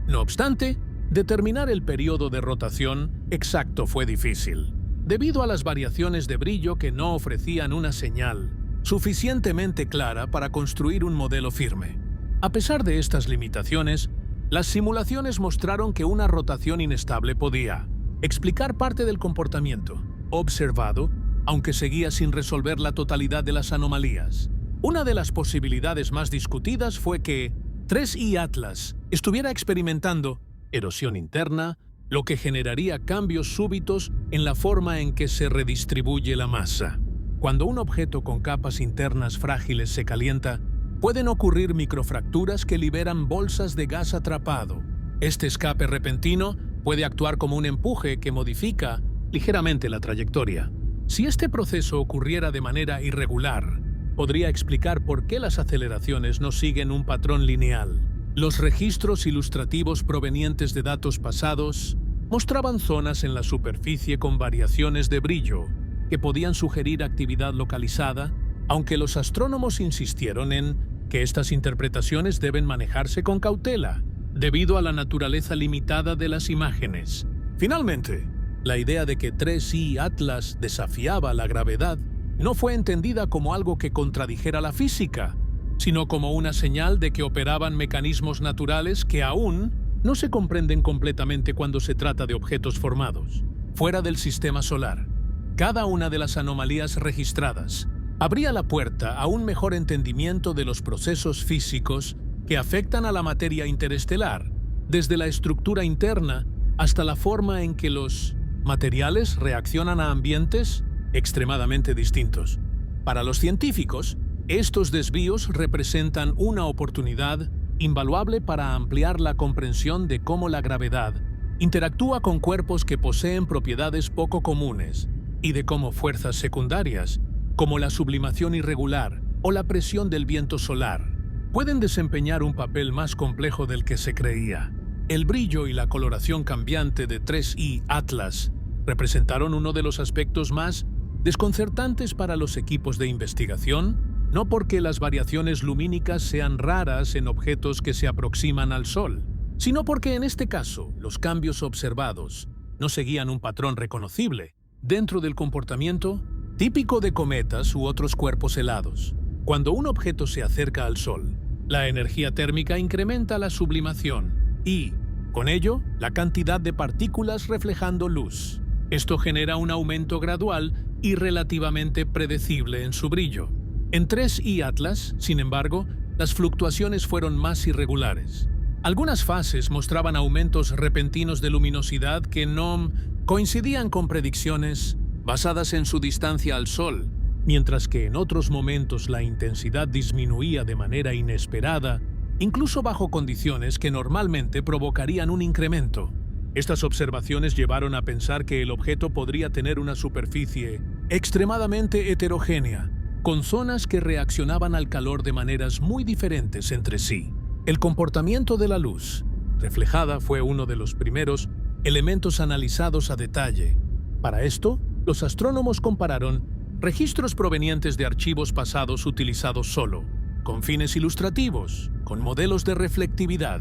No obstante, determinar el periodo de rotación exacto fue difícil, debido a las variaciones de brillo que no ofrecían una señal suficientemente clara para construir un modelo firme. A pesar de estas limitaciones, las simulaciones mostraron que una rotación inestable podía explicar parte del comportamiento observado, aunque seguía sin resolver la totalidad de las anomalías. Una de las posibilidades más discutidas fue que 3I Atlas estuviera experimentando erosión interna, lo que generaría cambios súbitos en la forma en que se redistribuye la masa. Cuando un objeto con capas internas frágiles se calienta, pueden ocurrir microfracturas que liberan bolsas de gas atrapado. Este escape repentino puede actuar como un empuje que modifica ligeramente la trayectoria. Si este proceso ocurriera de manera irregular, podría explicar por qué las aceleraciones no siguen un patrón lineal. Los registros ilustrativos provenientes de datos pasados mostraban zonas en la superficie con variaciones de brillo que podían sugerir actividad localizada, aunque los astrónomos insistieron en que estas interpretaciones deben manejarse con cautela, debido a la naturaleza limitada de las imágenes. Finalmente, la idea de que 3I Atlas desafiaba la gravedad no fue entendida como algo que contradijera la física, sino como una señal de que operaban mecanismos naturales que aún no se comprenden completamente cuando se trata de objetos formados fuera del sistema solar. Cada una de las anomalías registradas abría la puerta a un mejor entendimiento de los procesos físicos que afectan a la materia interestelar, desde la estructura interna hasta la forma en que los materiales reaccionan a ambientes extremadamente distintos. Para los científicos, estos desvíos representan una oportunidad invaluable para ampliar la comprensión de cómo la gravedad interactúa con cuerpos que poseen propiedades poco comunes y de cómo fuerzas secundarias, como la sublimación irregular o la presión del viento solar, pueden desempeñar un papel más complejo del que se creía. El brillo y la coloración cambiante de 3I Atlas representaron uno de los aspectos más desconcertantes para los equipos de investigación, no porque las variaciones lumínicas sean raras en objetos que se aproximan al Sol, sino porque en este caso los cambios observados no seguían un patrón reconocible dentro del comportamiento típico de cometas u otros cuerpos helados. Cuando un objeto se acerca al Sol, la energía térmica incrementa la sublimación y, con ello, la cantidad de partículas reflejando luz. Esto genera un aumento gradual y relativamente predecible en su brillo. En 3I Atlas, sin embargo, las fluctuaciones fueron más irregulares. Algunas fases mostraban aumentos repentinos de luminosidad que no coincidían con predicciones basadas en su distancia al Sol, mientras que en otros momentos la intensidad disminuía de manera inesperada, incluso bajo condiciones que normalmente provocarían un incremento. Estas observaciones llevaron a pensar que el objeto podría tener una superficie extremadamente heterogénea, con zonas que reaccionaban al calor de maneras muy diferentes entre sí. El comportamiento de la luz reflejada fue uno de los primeros elementos analizados a detalle. Para esto, los astrónomos compararon registros provenientes de archivos pasados utilizados solo, con fines ilustrativos, con modelos de reflectividad,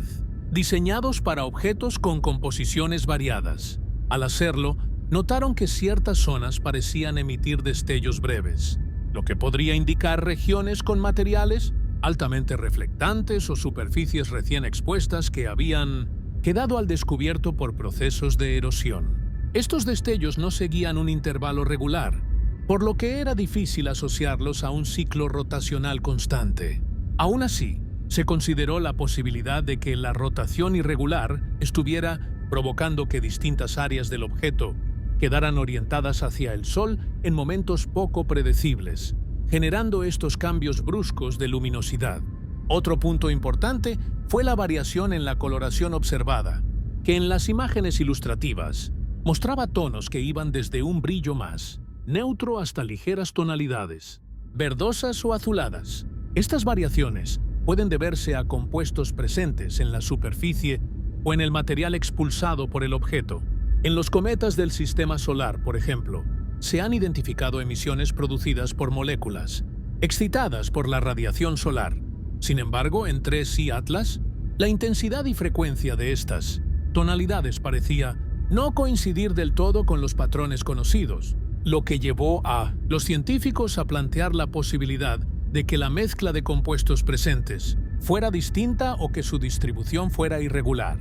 diseñados para objetos con composiciones variadas. Al hacerlo, notaron que ciertas zonas parecían emitir destellos breves, lo que podría indicar regiones con materiales altamente reflectantes o superficies recién expuestas que habían quedado al descubierto por procesos de erosión. Estos destellos no seguían un intervalo regular, por lo que era difícil asociarlos a un ciclo rotacional constante. Aún así, se consideró la posibilidad de que la rotación irregular estuviera provocando que distintas áreas del objeto quedaran orientadas hacia el Sol en momentos poco predecibles, generando estos cambios bruscos de luminosidad. Otro punto importante fue la variación en la coloración observada, que en las imágenes ilustrativas mostraba tonos que iban desde un brillo más neutro hasta ligeras tonalidades, verdosas o azuladas. Estas variaciones pueden deberse a compuestos presentes en la superficie o en el material expulsado por el objeto. En los cometas del sistema solar, por ejemplo, se han identificado emisiones producidas por moléculas excitadas por la radiación solar. Sin embargo, en 3I Atlas, la intensidad y frecuencia de estas tonalidades parecía no coincidir del todo con los patrones conocidos, lo que llevó a los científicos a plantear la posibilidad de que la mezcla de compuestos presentes fuera distinta o que su distribución fuera irregular.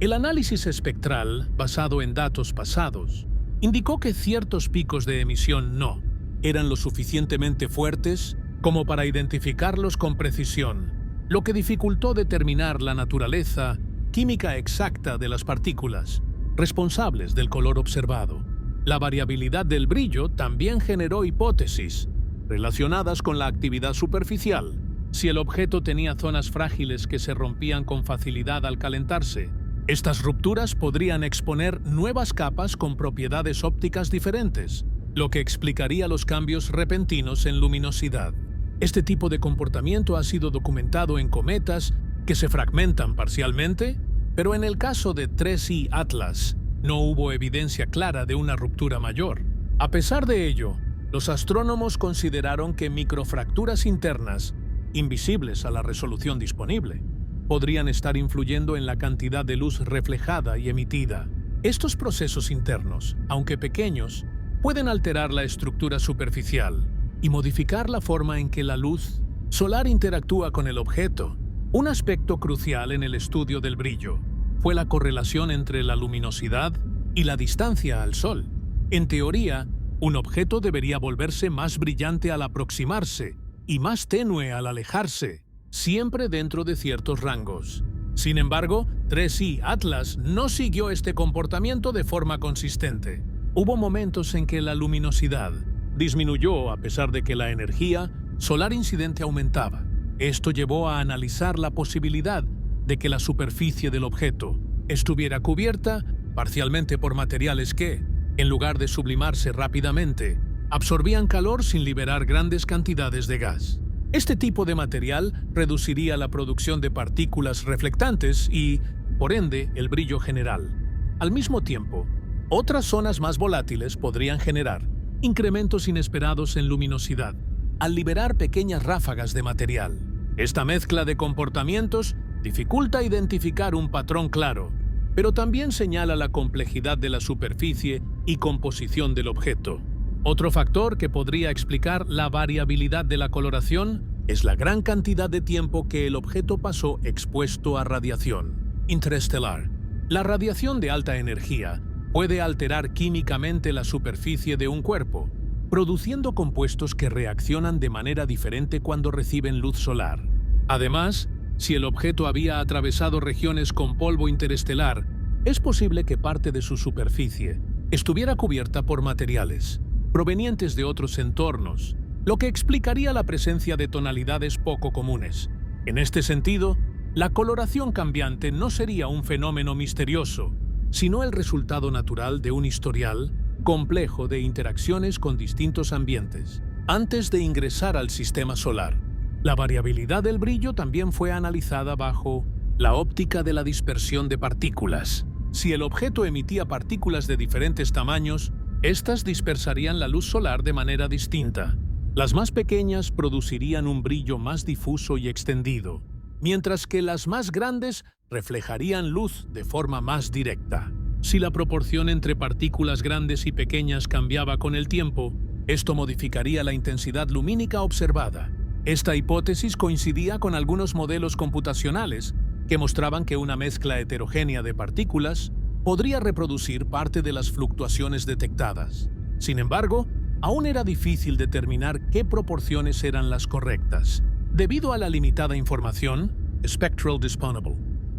El análisis espectral, basado en datos pasados, indicó que ciertos picos de emisión no eran lo suficientemente fuertes como para identificarlos con precisión, lo que dificultó determinar la naturaleza química exacta de las partículas responsables del color observado. La variabilidad del brillo también generó hipótesis, relacionadas con la actividad superficial. Si el objeto tenía zonas frágiles que se rompían con facilidad al calentarse, estas rupturas podrían exponer nuevas capas con propiedades ópticas diferentes, lo que explicaría los cambios repentinos en luminosidad. Este tipo de comportamiento ha sido documentado en cometas que se fragmentan parcialmente, pero en el caso de 3I Atlas no hubo evidencia clara de una ruptura mayor. A pesar de ello, los astrónomos consideraron que microfracturas internas, invisibles a la resolución disponible, podrían estar influyendo en la cantidad de luz reflejada y emitida. Estos procesos internos, aunque pequeños, pueden alterar la estructura superficial y modificar la forma en que la luz solar interactúa con el objeto. Un aspecto crucial en el estudio del brillo fue la correlación entre la luminosidad y la distancia al Sol. En teoría, un objeto debería volverse más brillante al aproximarse y más tenue al alejarse, siempre dentro de ciertos rangos. Sin embargo, 3I Atlas no siguió este comportamiento de forma consistente. Hubo momentos en que la luminosidad disminuyó a pesar de que la energía solar incidente aumentaba. Esto llevó a analizar la posibilidad de que la superficie del objeto estuviera cubierta parcialmente por materiales que, en lugar de sublimarse rápidamente, absorbían calor sin liberar grandes cantidades de gas. Este tipo de material reduciría la producción de partículas reflectantes y, por ende, el brillo general. Al mismo tiempo, otras zonas más volátiles podrían generar incrementos inesperados en luminosidad, al liberar pequeñas ráfagas de material. Esta mezcla de comportamientos dificulta identificar un patrón claro, pero también señala la complejidad de la superficie y composición del objeto. Otro factor que podría explicar la variabilidad de la coloración es la gran cantidad de tiempo que el objeto pasó expuesto a radiación interestelar. La radiación de alta energía puede alterar químicamente la superficie de un cuerpo, produciendo compuestos que reaccionan de manera diferente cuando reciben luz solar. Además, si el objeto había atravesado regiones con polvo interestelar, es posible que parte de su superficie estuviera cubierta por materiales provenientes de otros entornos, lo que explicaría la presencia de tonalidades poco comunes. En este sentido, la coloración cambiante no sería un fenómeno misterioso, sino el resultado natural de un historial complejo de interacciones con distintos ambientes antes de ingresar al sistema solar. La variabilidad del brillo también fue analizada bajo la óptica de la dispersión de partículas. Si el objeto emitía partículas de diferentes tamaños, estas dispersarían la luz solar de manera distinta. Las más pequeñas producirían un brillo más difuso y extendido, mientras que las más grandes reflejarían luz de forma más directa. Si la proporción entre partículas grandes y pequeñas cambiaba con el tiempo, esto modificaría la intensidad lumínica observada. Esta hipótesis coincidía con algunos modelos computacionales que mostraban que una mezcla heterogénea de partículas podría reproducir parte de las fluctuaciones detectadas. Sin embargo, aún era difícil determinar qué proporciones eran las correctas, debido a la limitada información spectral disponible.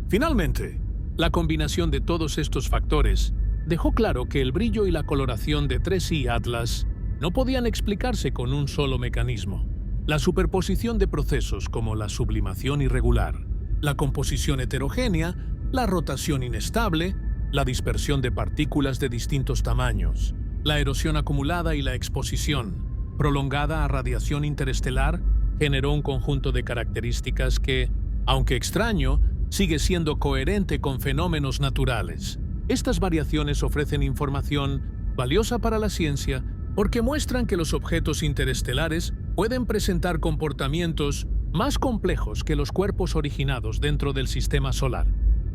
Finalmente, la combinación de todos estos factores dejó claro que el brillo y la coloración de 3I Atlas no podían explicarse con un solo mecanismo. La superposición de procesos como la sublimación irregular, la composición heterogénea, la rotación inestable, la dispersión de partículas de distintos tamaños, la erosión acumulada y la exposición prolongada a radiación interestelar generó un conjunto de características que, aunque extraño, sigue siendo coherente con fenómenos naturales. Estas variaciones ofrecen información valiosa para la ciencia porque muestran que los objetos interestelares pueden presentar comportamientos más complejos que los cuerpos originados dentro del sistema solar.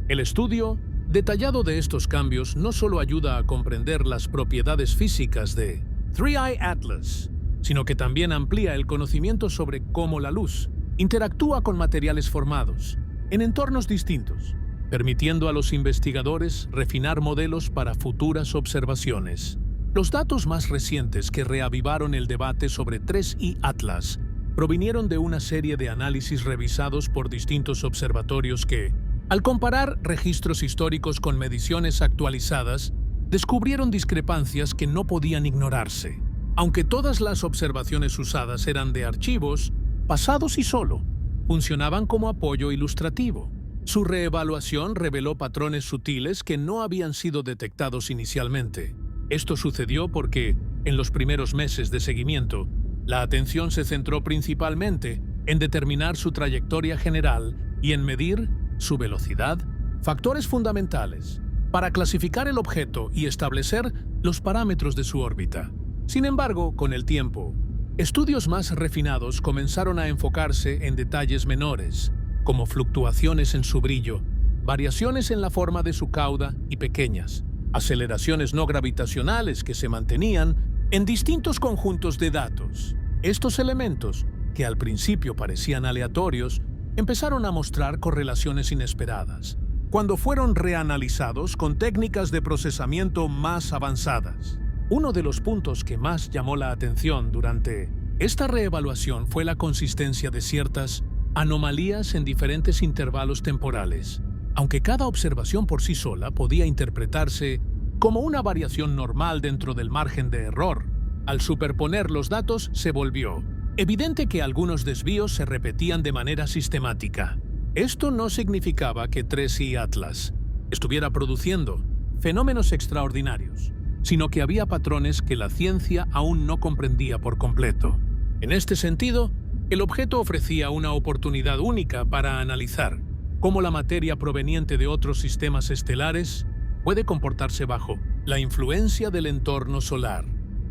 El estudio detallado de estos cambios no solo ayuda a comprender las propiedades físicas de 3I Atlas, sino que también amplía el conocimiento sobre cómo la luz interactúa con materiales formados en entornos distintos, permitiendo a los investigadores refinar modelos para futuras observaciones. Los datos más recientes que reavivaron el debate sobre 3I Atlas provinieron de una serie de análisis revisados por distintos observatorios que, al comparar registros históricos con mediciones actualizadas, descubrieron discrepancias que no podían ignorarse. Aunque todas las observaciones usadas eran de archivos, pasados y solo, funcionaban como apoyo ilustrativo. Su reevaluación reveló patrones sutiles que no habían sido detectados inicialmente. Esto sucedió porque, en los primeros meses de seguimiento, la atención se centró principalmente en determinar su trayectoria general y en medir su velocidad, factores fundamentales, para clasificar el objeto y establecer los parámetros de su órbita. Sin embargo, con el tiempo, estudios más refinados comenzaron a enfocarse en detalles menores, como fluctuaciones en su brillo, variaciones en la forma de su cauda y pequeñas aceleraciones no gravitacionales que se mantenían en distintos conjuntos de datos. Estos elementos, que al principio parecían aleatorios, empezaron a mostrar correlaciones inesperadas, cuando fueron reanalizados con técnicas de procesamiento más avanzadas. Uno de los puntos que más llamó la atención durante esta reevaluación fue la consistencia de ciertas anomalías en diferentes intervalos temporales. Aunque cada observación por sí sola podía interpretarse como una variación normal dentro del margen de error, al superponer los datos se volvió evidente que algunos desvíos se repetían de manera sistemática. Esto no significaba que 3i Atlas estuviera produciendo fenómenos extraordinarios, sino que había patrones que la ciencia aún no comprendía por completo. En este sentido, el objeto ofrecía una oportunidad única para analizar cómo la materia proveniente de otros sistemas estelares puede comportarse bajo la influencia del entorno solar.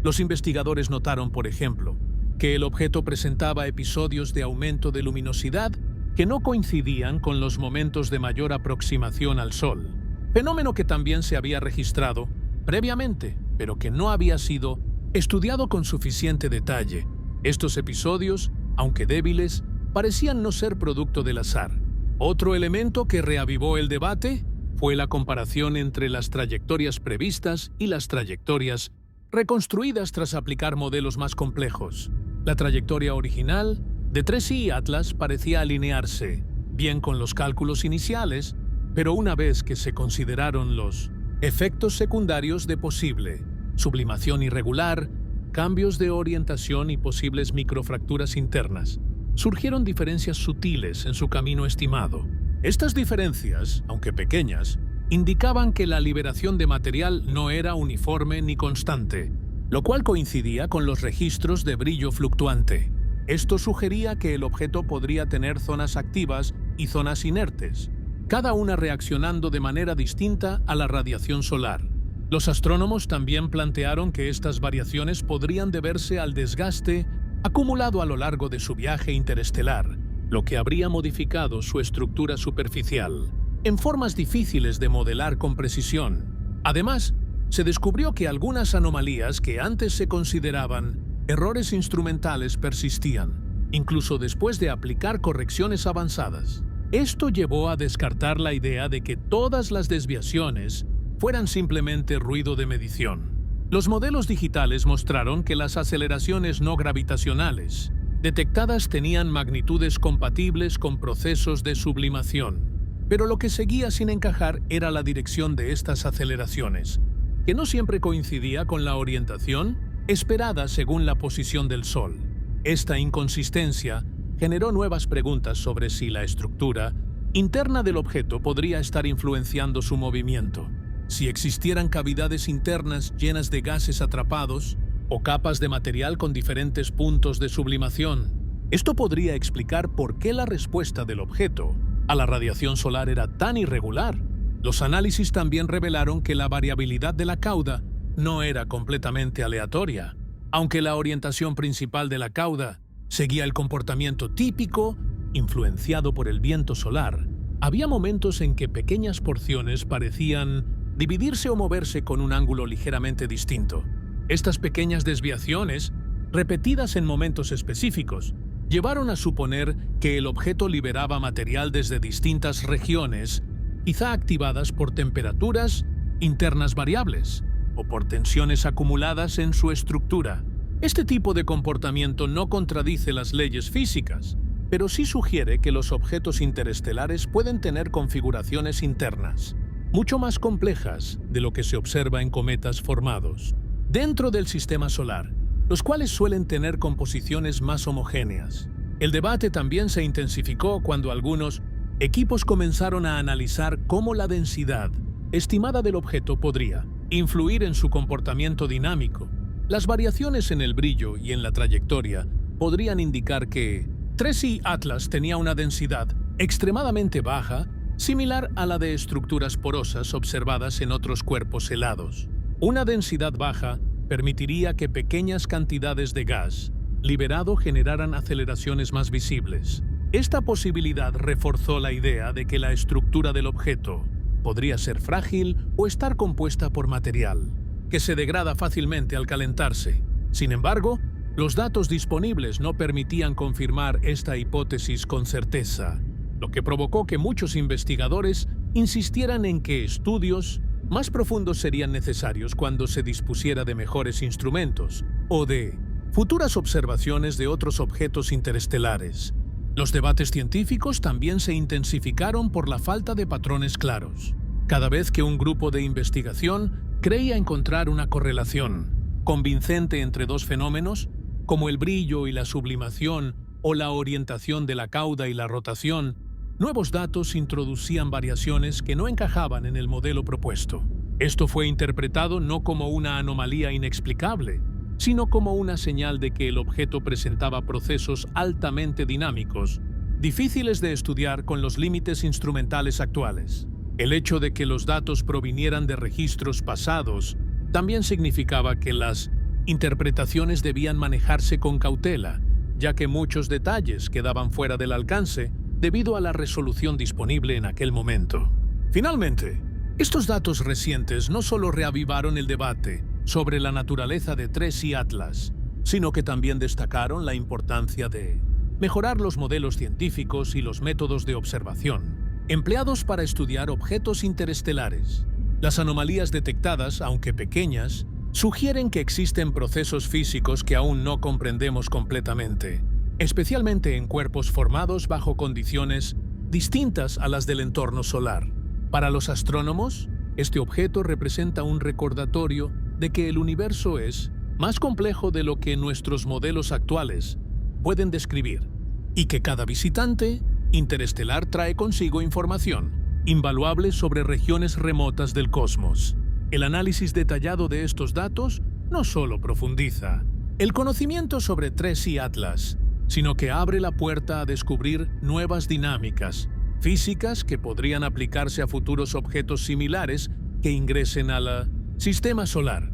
Los investigadores notaron, por ejemplo, que el objeto presentaba episodios de aumento de luminosidad que no coincidían con los momentos de mayor aproximación al Sol, fenómeno que también se había registrado previamente, pero que no había sido estudiado con suficiente detalle. Estos episodios, aunque débiles, parecían no ser producto del azar. Otro elemento que reavivó el debate fue la comparación entre las trayectorias previstas y las trayectorias reconstruidas tras aplicar modelos más complejos. La trayectoria original de 3i Atlas parecía alinearse bien con los cálculos iniciales, pero una vez que se consideraron los efectos secundarios de posible sublimación irregular, cambios de orientación y posibles microfracturas internas, surgieron diferencias sutiles en su camino estimado. Estas diferencias, aunque pequeñas, indicaban que la liberación de material no era uniforme ni constante, lo cual coincidía con los registros de brillo fluctuante. Esto sugería que el objeto podría tener zonas activas y zonas inertes, cada una reaccionando de manera distinta a la radiación solar. Los astrónomos también plantearon que estas variaciones podrían deberse al desgaste acumulado a lo largo de su viaje interestelar, lo que habría modificado su estructura superficial, en formas difíciles de modelar con precisión. Además, se descubrió que algunas anomalías que antes se consideraban errores instrumentales persistían, incluso después de aplicar correcciones avanzadas. Esto llevó a descartar la idea de que todas las desviaciones fueran simplemente ruido de medición. Los modelos digitales mostraron que las aceleraciones no gravitacionales detectadas tenían magnitudes compatibles con procesos de sublimación, pero lo que seguía sin encajar era la dirección de estas aceleraciones, que no siempre coincidía con la orientación esperada según la posición del Sol. Esta inconsistencia generó nuevas preguntas sobre si la estructura interna del objeto podría estar influenciando su movimiento. Si existieran cavidades internas llenas de gases atrapados o capas de material con diferentes puntos de sublimación, esto podría explicar por qué la respuesta del objeto a la radiación solar era tan irregular. Los análisis también revelaron que la variabilidad de la cauda no era completamente aleatoria. Aunque la orientación principal de la cauda seguía el comportamiento típico, influenciado por el viento solar, había momentos en que pequeñas porciones parecían dividirse o moverse con un ángulo ligeramente distinto. Estas pequeñas desviaciones, repetidas en momentos específicos, llevaron a suponer que el objeto liberaba material desde distintas regiones, quizá activadas por temperaturas internas variables o por tensiones acumuladas en su estructura. Este tipo de comportamiento no contradice las leyes físicas, pero sí sugiere que los objetos interestelares pueden tener configuraciones internas mucho más complejas de lo que se observa en cometas formados dentro del sistema solar. los cuales suelen tener composiciones más homogéneas. El debate también se intensificó cuando algunos equipos comenzaron a analizar cómo la densidad estimada del objeto podría influir en su comportamiento dinámico. Las variaciones en el brillo y en la trayectoria podrían indicar que 3i Atlas tenía una densidad extremadamente baja, similar a la de estructuras porosas observadas en otros cuerpos helados. Una densidad baja permitiría que pequeñas cantidades de gas liberado generaran aceleraciones más visibles. Esta posibilidad reforzó la idea de que la estructura del objeto podría ser frágil o estar compuesta por material que se degrada fácilmente al calentarse. Sin embargo, los datos disponibles no permitían confirmar esta hipótesis con certeza, lo que provocó que muchos investigadores insistieran en que estudios más profundos serían necesarios cuando se dispusiera de mejores instrumentos o de futuras observaciones de otros objetos interestelares. Los debates científicos también se intensificaron por la falta de patrones claros. Cada vez que un grupo de investigación creía encontrar una correlación convincente entre dos fenómenos, como el brillo y la sublimación o la orientación de la cauda y la rotación, nuevos datos introducían variaciones que no encajaban en el modelo propuesto. Esto fue interpretado no como una anomalía inexplicable, sino como una señal de que el objeto presentaba procesos altamente dinámicos, difíciles de estudiar con los límites instrumentales actuales. El hecho de que los datos provinieran de registros pasados también significaba que las interpretaciones debían manejarse con cautela, ya que muchos detalles quedaban fuera del alcance debido a la resolución disponible en aquel momento. Finalmente, estos datos recientes no solo reavivaron el debate sobre la naturaleza de 3i Atlas, sino que también destacaron la importancia de mejorar los modelos científicos y los métodos de observación empleados para estudiar objetos interestelares. Las anomalías detectadas, aunque pequeñas, sugieren que existen procesos físicos que aún no comprendemos completamente, especialmente en cuerpos formados bajo condiciones distintas a las del entorno solar. Para los astrónomos, este objeto representa un recordatorio de que el universo es más complejo de lo que nuestros modelos actuales pueden describir, y que cada visitante interestelar trae consigo información invaluable sobre regiones remotas del cosmos. El análisis detallado de estos datos no solo profundiza el conocimiento sobre 3i Atlas, sino que abre la puerta a descubrir nuevas dinámicas físicas que podrían aplicarse a futuros objetos similares que ingresen al sistema solar.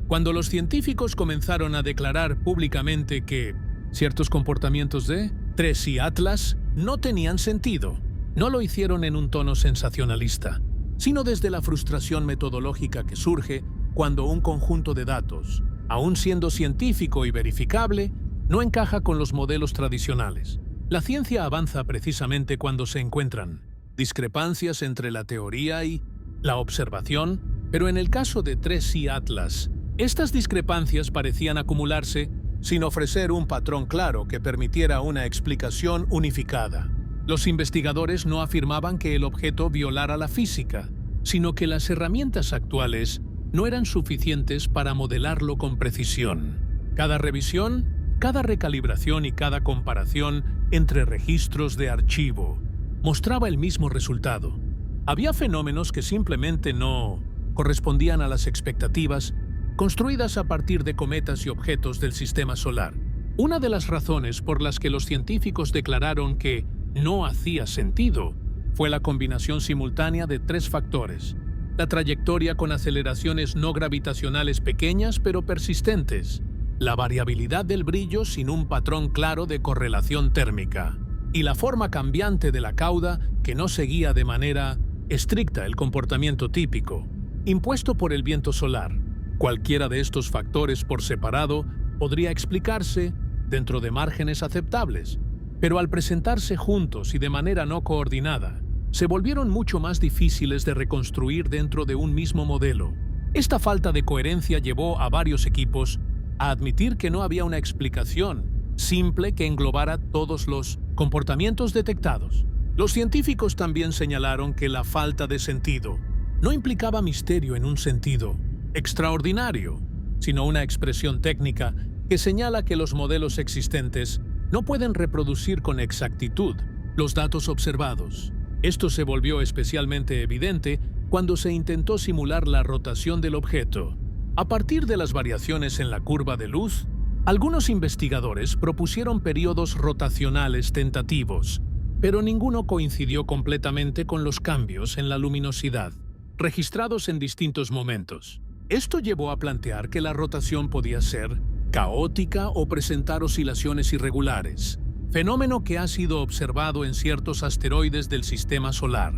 Cuando los científicos comenzaron a declarar públicamente que ciertos comportamientos de 3i Atlas no tenían sentido, no lo hicieron en un tono sensacionalista, sino desde la frustración metodológica que surge cuando un conjunto de datos, aun siendo científico y verificable, no encaja con los modelos tradicionales. La ciencia avanza precisamente cuando se encuentran discrepancias entre la teoría y la observación, pero en el caso de 3i Atlas, estas discrepancias parecían acumularse sin ofrecer un patrón claro que permitiera una explicación unificada. Los investigadores no afirmaban que el objeto violara la física, sino que las herramientas actuales no eran suficientes para modelarlo con precisión. Cada revisión, cada recalibración y cada comparación entre registros de archivo mostraba el mismo resultado. Había fenómenos que simplemente no correspondían a las expectativas construidas a partir de cometas y objetos del sistema solar. Una de las razones por las que los científicos declararon que no hacía sentido fue la combinación simultánea de tres factores: la trayectoria con aceleraciones no gravitacionales pequeñas pero persistentes, la variabilidad del brillo sin un patrón claro de correlación térmica, y la forma cambiante de la cauda que no seguía de manera estricta el comportamiento típico, impuesto por el viento solar. Cualquiera de estos factores por separado podría explicarse dentro de márgenes aceptables, pero al presentarse juntos y de manera no coordinada, se volvieron mucho más difíciles de reconstruir dentro de un mismo modelo. Esta falta de coherencia llevó a varios equipos a admitir que no había una explicación simple que englobara todos los comportamientos detectados. Los científicos también señalaron que la falta de sentido no implicaba misterio en un sentido extraordinario, sino una expresión técnica que señala que los modelos existentes no pueden reproducir con exactitud los datos observados. Esto se volvió especialmente evidente cuando se intentó simular la rotación del objeto. A partir de las variaciones en la curva de luz, algunos investigadores propusieron periodos rotacionales tentativos, pero ninguno coincidió completamente con los cambios en la luminosidad, registrados en distintos momentos. Esto llevó a plantear que la rotación podía ser caótica o presentar oscilaciones irregulares, fenómeno que ha sido observado en ciertos asteroides del sistema solar,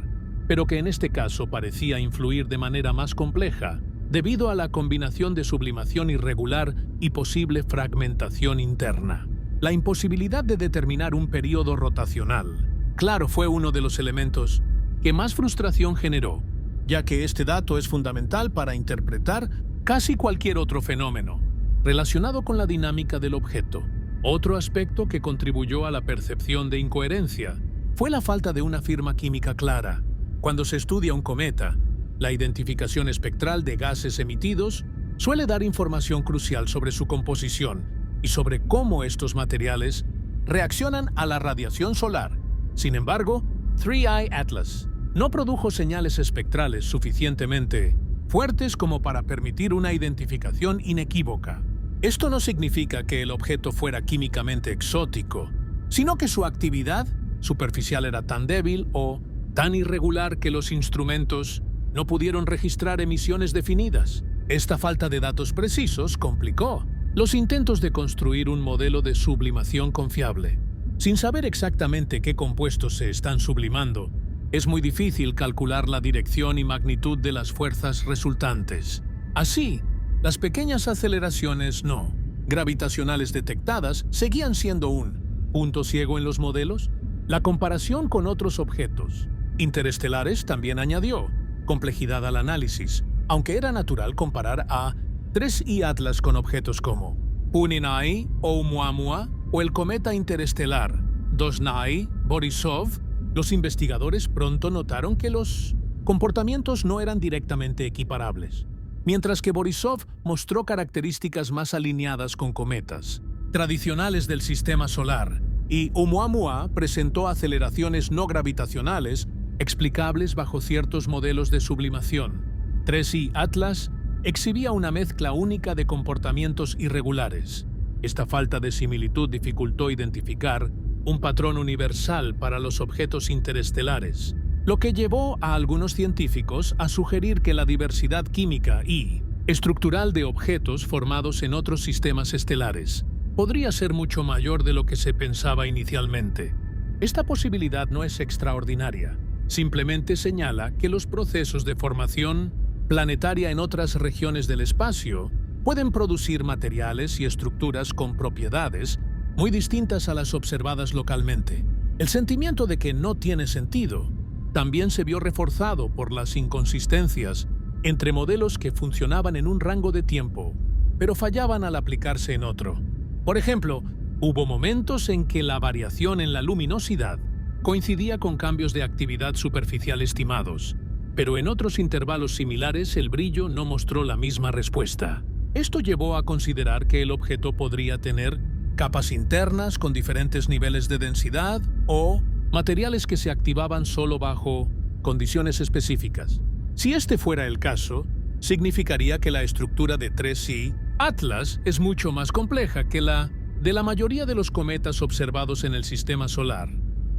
pero que en este caso parecía influir de manera más compleja, debido a la combinación de sublimación irregular y posible fragmentación interna. La imposibilidad de determinar un periodo rotacional, claro, fue uno de los elementos que más frustración generó, ya que este dato es fundamental para interpretar casi cualquier otro fenómeno relacionado con la dinámica del objeto. Otro aspecto que contribuyó a la percepción de incoherencia fue la falta de una firma química clara. Cuando se estudia un cometa, la identificación espectral de gases emitidos suele dar información crucial sobre su composición y sobre cómo estos materiales reaccionan a la radiación solar. Sin embargo, 3I Atlas no produjo señales espectrales suficientemente fuertes como para permitir una identificación inequívoca. Esto no significa que el objeto fuera químicamente exótico, sino que su actividad superficial era tan débil o tan irregular que los instrumentos no pudieron registrar emisiones definidas. Esta falta de datos precisos complicó los intentos de construir un modelo de sublimación confiable. Sin saber exactamente qué compuestos se están sublimando, es muy difícil calcular la dirección y magnitud de las fuerzas resultantes. Así, las pequeñas aceleraciones no gravitacionales detectadas seguían siendo un punto ciego en los modelos. La comparación con otros objetos interestelares también añadió complejidad al análisis, aunque era natural comparar a 3I Atlas con objetos como Puninae o Oumuamua o el cometa interestelar Dosnay-Borisov. Los investigadores pronto notaron que los comportamientos no eran directamente equiparables. Mientras que Borisov mostró características más alineadas con cometas tradicionales del sistema solar y Oumuamua presentó aceleraciones no gravitacionales explicables bajo ciertos modelos de sublimación, 3I Atlas exhibía una mezcla única de comportamientos irregulares. Esta falta de similitud dificultó identificar un patrón universal para los objetos interestelares, lo que llevó a algunos científicos a sugerir que la diversidad química y estructural de objetos formados en otros sistemas estelares podría ser mucho mayor de lo que se pensaba inicialmente. Esta posibilidad no es extraordinaria, simplemente señala que los procesos de formación planetaria en otras regiones del espacio pueden producir materiales y estructuras con propiedades muy distintas a las observadas localmente. El sentimiento de que no tiene sentido también se vio reforzado por las inconsistencias entre modelos que funcionaban en un rango de tiempo, pero fallaban al aplicarse en otro. Por ejemplo, hubo momentos en que la variación en la luminosidad coincidía con cambios de actividad superficial estimados, pero en otros intervalos similares el brillo no mostró la misma respuesta. Esto llevó a considerar que el objeto podría tener capas internas con diferentes niveles de densidad o materiales que se activaban solo bajo condiciones específicas. Si este fuera el caso, significaría que la estructura de 3I Atlas es mucho más compleja que la de la mayoría de los cometas observados en el sistema solar.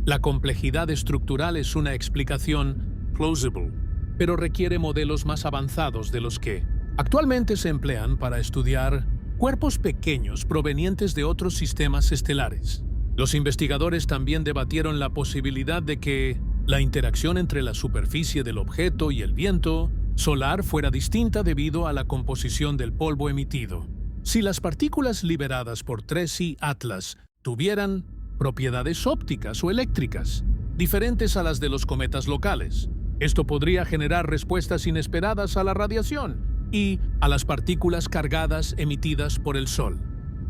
La complejidad estructural es una explicación plausible, pero requiere modelos más avanzados de los que actualmente se emplean para estudiar cuerpos pequeños provenientes de otros sistemas estelares. Los investigadores también debatieron la posibilidad de que la interacción entre la superficie del objeto y el viento solar fuera distinta debido a la composición del polvo emitido. Si las partículas liberadas por 3I Atlas tuvieran propiedades ópticas o eléctricas diferentes a las de los cometas locales, esto podría generar respuestas inesperadas a la radiación y a las partículas cargadas emitidas por el Sol.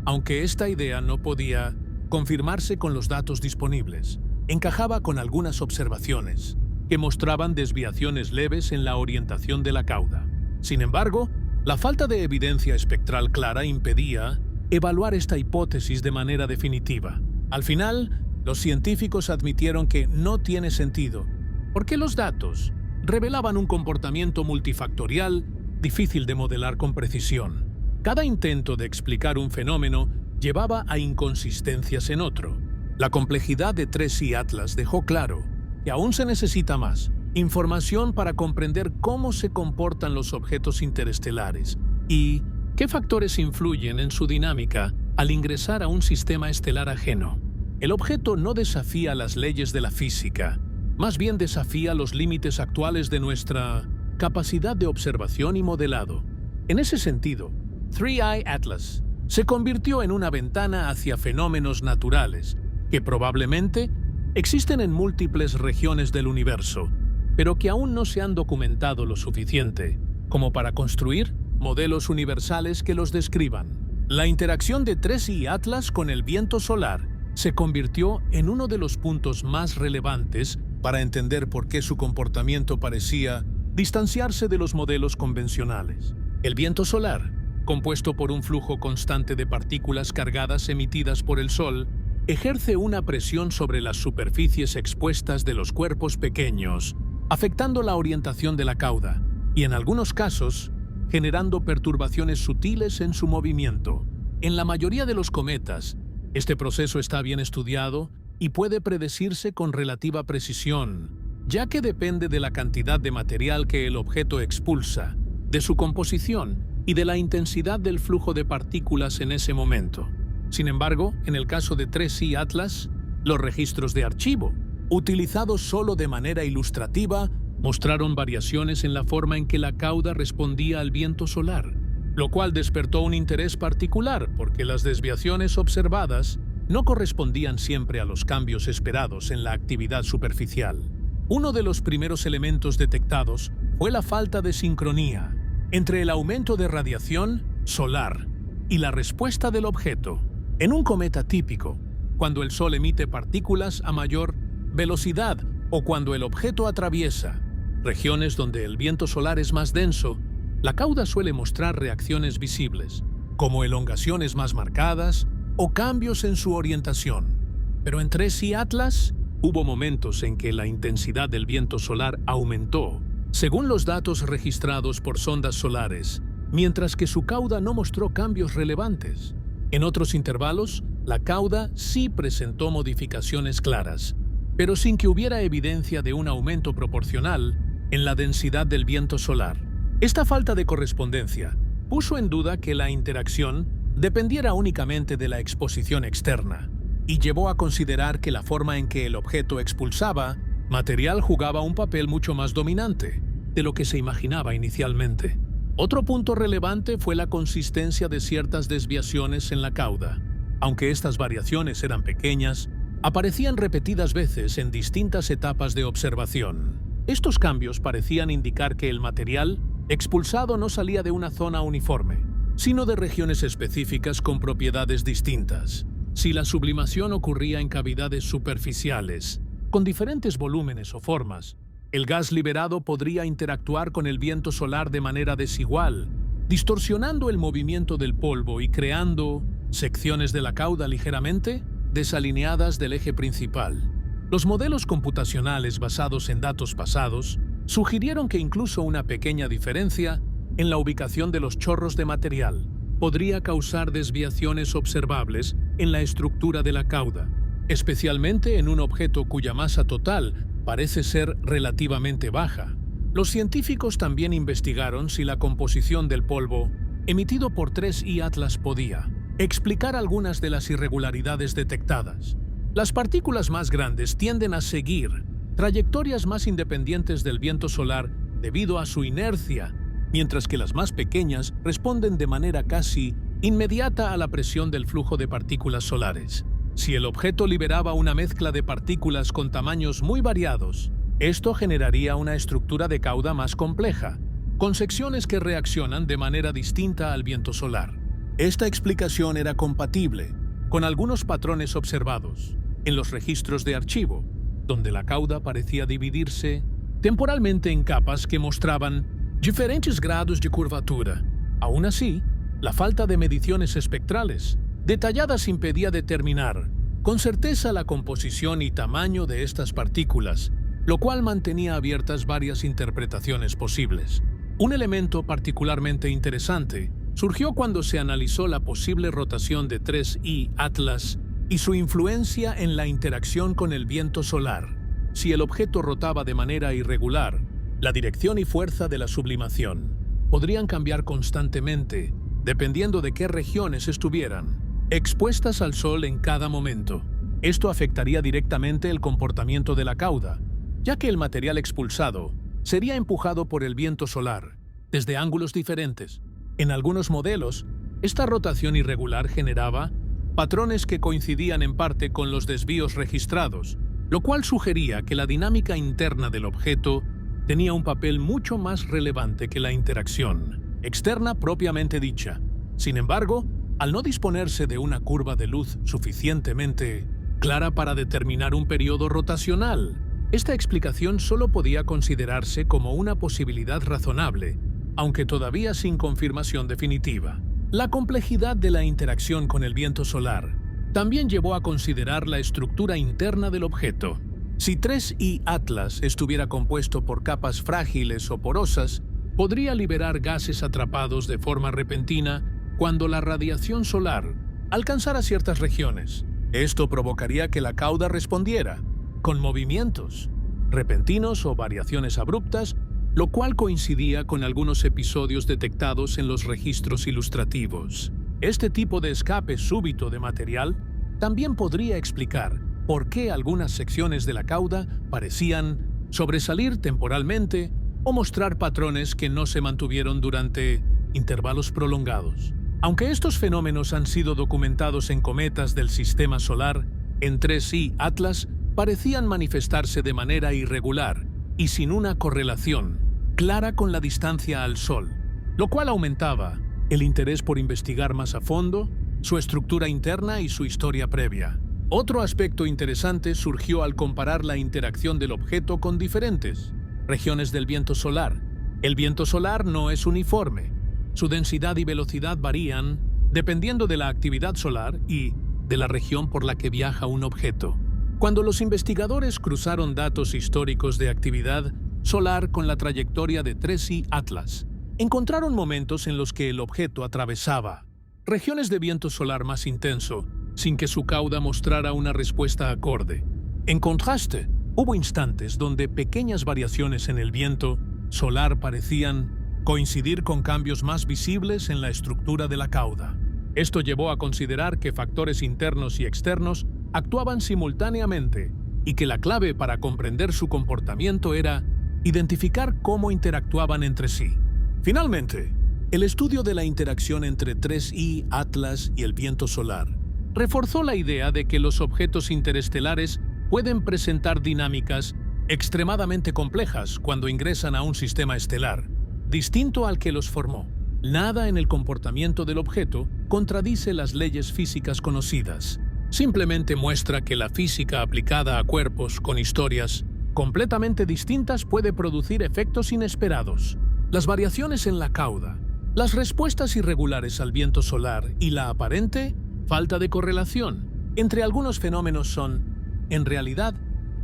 Aunque esta idea no podía confirmarse con los datos disponibles, encajaba con algunas observaciones que mostraban desviaciones leves en la orientación de la cauda. Sin embargo, la falta de evidencia espectral clara impedía evaluar esta hipótesis de manera definitiva. Al final, los científicos admitieron que no tiene sentido, porque los datos revelaban un comportamiento multifactorial difícil de modelar con precisión. Cada intento de explicar un fenómeno llevaba a inconsistencias en otro. La complejidad de 3i Atlas dejó claro que aún se necesita más información para comprender cómo se comportan los objetos interestelares y qué factores influyen en su dinámica al ingresar a un sistema estelar ajeno. El objeto no desafía las leyes de la física, más bien desafía los límites actuales de nuestra capacidad de observación y modelado. En ese sentido, 3i Atlas se convirtió en una ventana hacia fenómenos naturales que probablemente existen en múltiples regiones del universo, pero que aún no se han documentado lo suficiente como para construir modelos universales que los describan. La interacción de 3i Atlas con el viento solar se convirtió en uno de los puntos más relevantes para entender por qué su comportamiento parecía distanciarse de los modelos convencionales. El viento solar, compuesto por un flujo constante de partículas cargadas emitidas por el Sol, ejerce una presión sobre las superficies expuestas de los cuerpos pequeños, afectando la orientación de la cauda y, en algunos casos, generando perturbaciones sutiles en su movimiento. En la mayoría de los cometas, este proceso está bien estudiado y puede predecirse con relativa precisión, ya que depende de la cantidad de material que el objeto expulsa, de su composición y de la intensidad del flujo de partículas en ese momento. Sin embargo, en el caso de 3i Atlas, los registros de archivo, utilizados solo de manera ilustrativa, mostraron variaciones en la forma en que la cauda respondía al viento solar, lo cual despertó un interés particular porque las desviaciones observadas no correspondían siempre a los cambios esperados en la actividad superficial. Uno de los primeros elementos detectados fue la falta de sincronía entre el aumento de radiación solar y la respuesta del objeto. En un cometa típico, cuando el Sol emite partículas a mayor velocidad o cuando el objeto atraviesa regiones donde el viento solar es más denso, la cauda suele mostrar reacciones visibles, como elongaciones más marcadas o cambios en su orientación. Pero en 3i Atlas hubo momentos en que la intensidad del viento solar aumentó, según los datos registrados por sondas solares, mientras que su cauda no mostró cambios relevantes. En otros intervalos, la cauda sí presentó modificaciones claras, pero sin que hubiera evidencia de un aumento proporcional en la densidad del viento solar. Esta falta de correspondencia puso en duda que la interacción dependiera únicamente de la exposición externa y llevó a considerar que la forma en que el objeto expulsaba material jugaba un papel mucho más dominante de lo que se imaginaba inicialmente. Otro punto relevante fue la consistencia de ciertas desviaciones en la cauda. Aunque estas variaciones eran pequeñas, aparecían repetidas veces en distintas etapas de observación. Estos cambios parecían indicar que el material expulsado no salía de una zona uniforme, sino de regiones específicas con propiedades distintas. Si la sublimación ocurría en cavidades superficiales, con diferentes volúmenes o formas, el gas liberado podría interactuar con el viento solar de manera desigual, distorsionando el movimiento del polvo y creando secciones de la cauda ligeramente desalineadas del eje principal. Los modelos computacionales basados en datos pasados sugirieron que incluso una pequeña diferencia en la ubicación de los chorros de material podría causar desviaciones observables en la estructura de la cauda, especialmente en un objeto cuya masa total parece ser relativamente baja. Los científicos también investigaron si la composición del polvo emitido por 3i Atlas podía explicar algunas de las irregularidades detectadas. Las partículas más grandes tienden a seguir trayectorias más independientes del viento solar debido a su inercia, mientras que las más pequeñas responden de manera casi inmediata a la presión del flujo de partículas solares. Si el objeto liberaba una mezcla de partículas con tamaños muy variados, esto generaría una estructura de cauda más compleja, con secciones que reaccionan de manera distinta al viento solar. Esta explicación era compatible con algunos patrones observados en los registros de archivo, donde la cauda parecía dividirse temporalmente en capas que mostraban diferentes grados de curvatura. Aún así, la falta de mediciones espectrales detalladas impedía determinar con certeza la composición y tamaño de estas partículas, lo cual mantenía abiertas varias interpretaciones posibles. Un elemento particularmente interesante surgió cuando se analizó la posible rotación de 3I Atlas y su influencia en la interacción con el viento solar. Si el objeto rotaba de manera irregular, la dirección y fuerza de la sublimación podrían cambiar constantemente, dependiendo de qué regiones estuvieran expuestas al Sol en cada momento. Esto afectaría directamente el comportamiento de la cauda, ya que el material expulsado sería empujado por el viento solar desde ángulos diferentes. En algunos modelos, esta rotación irregular generaba patrones que coincidían en parte con los desvíos registrados, lo cual sugería que la dinámica interna del objeto tenía un papel mucho más relevante que la interacción externa propiamente dicha. Sin embargo, al no disponerse de una curva de luz suficientemente clara para determinar un periodo rotacional, esta explicación solo podía considerarse como una posibilidad razonable, aunque todavía sin confirmación definitiva. La complejidad de la interacción con el viento solar también llevó a considerar la estructura interna del objeto. Si 3I Atlas estuviera compuesto por capas frágiles o porosas, podría liberar gases atrapados de forma repentina cuando la radiación solar alcanzara ciertas regiones. Esto provocaría que la cauda respondiera con movimientos repentinos o variaciones abruptas, lo cual coincidía con algunos episodios detectados en los registros ilustrativos. Este tipo de escape súbito de material también podría explicar por qué algunas secciones de la cauda parecían sobresalir temporalmente o mostrar patrones que no se mantuvieron durante intervalos prolongados. Aunque estos fenómenos han sido documentados en cometas del sistema solar, en 3I Atlas parecían manifestarse de manera irregular y sin una correlación clara con la distancia al Sol, lo cual aumentaba el interés por investigar más a fondo su estructura interna y su historia previa. Otro aspecto interesante surgió al comparar la interacción del objeto con diferentes regiones del viento solar. El viento solar no es uniforme. Su densidad y velocidad varían dependiendo de la actividad solar y de la región por la que viaja un objeto. Cuando los investigadores cruzaron datos históricos de actividad solar con la trayectoria de 3I Atlas, encontraron momentos en los que el objeto atravesaba regiones de viento solar más intenso, sin que su cauda mostrara una respuesta acorde. En contraste, hubo instantes donde pequeñas variaciones en el viento solar parecían coincidir con cambios más visibles en la estructura de la cauda. Esto llevó a considerar que factores internos y externos actuaban simultáneamente y que la clave para comprender su comportamiento era identificar cómo interactuaban entre sí. Finalmente, el estudio de la interacción entre 3I Atlas y el viento solar reforzó la idea de que los objetos interestelares pueden presentar dinámicas extremadamente complejas cuando ingresan a un sistema estelar, distinto al que los formó. Nada en el comportamiento del objeto contradice las leyes físicas conocidas. Simplemente muestra que la física aplicada a cuerpos con historias completamente distintas puede producir efectos inesperados. Las variaciones en la cauda, las respuestas irregulares al viento solar y la aparente falta de correlación entre algunos fenómenos son, en realidad,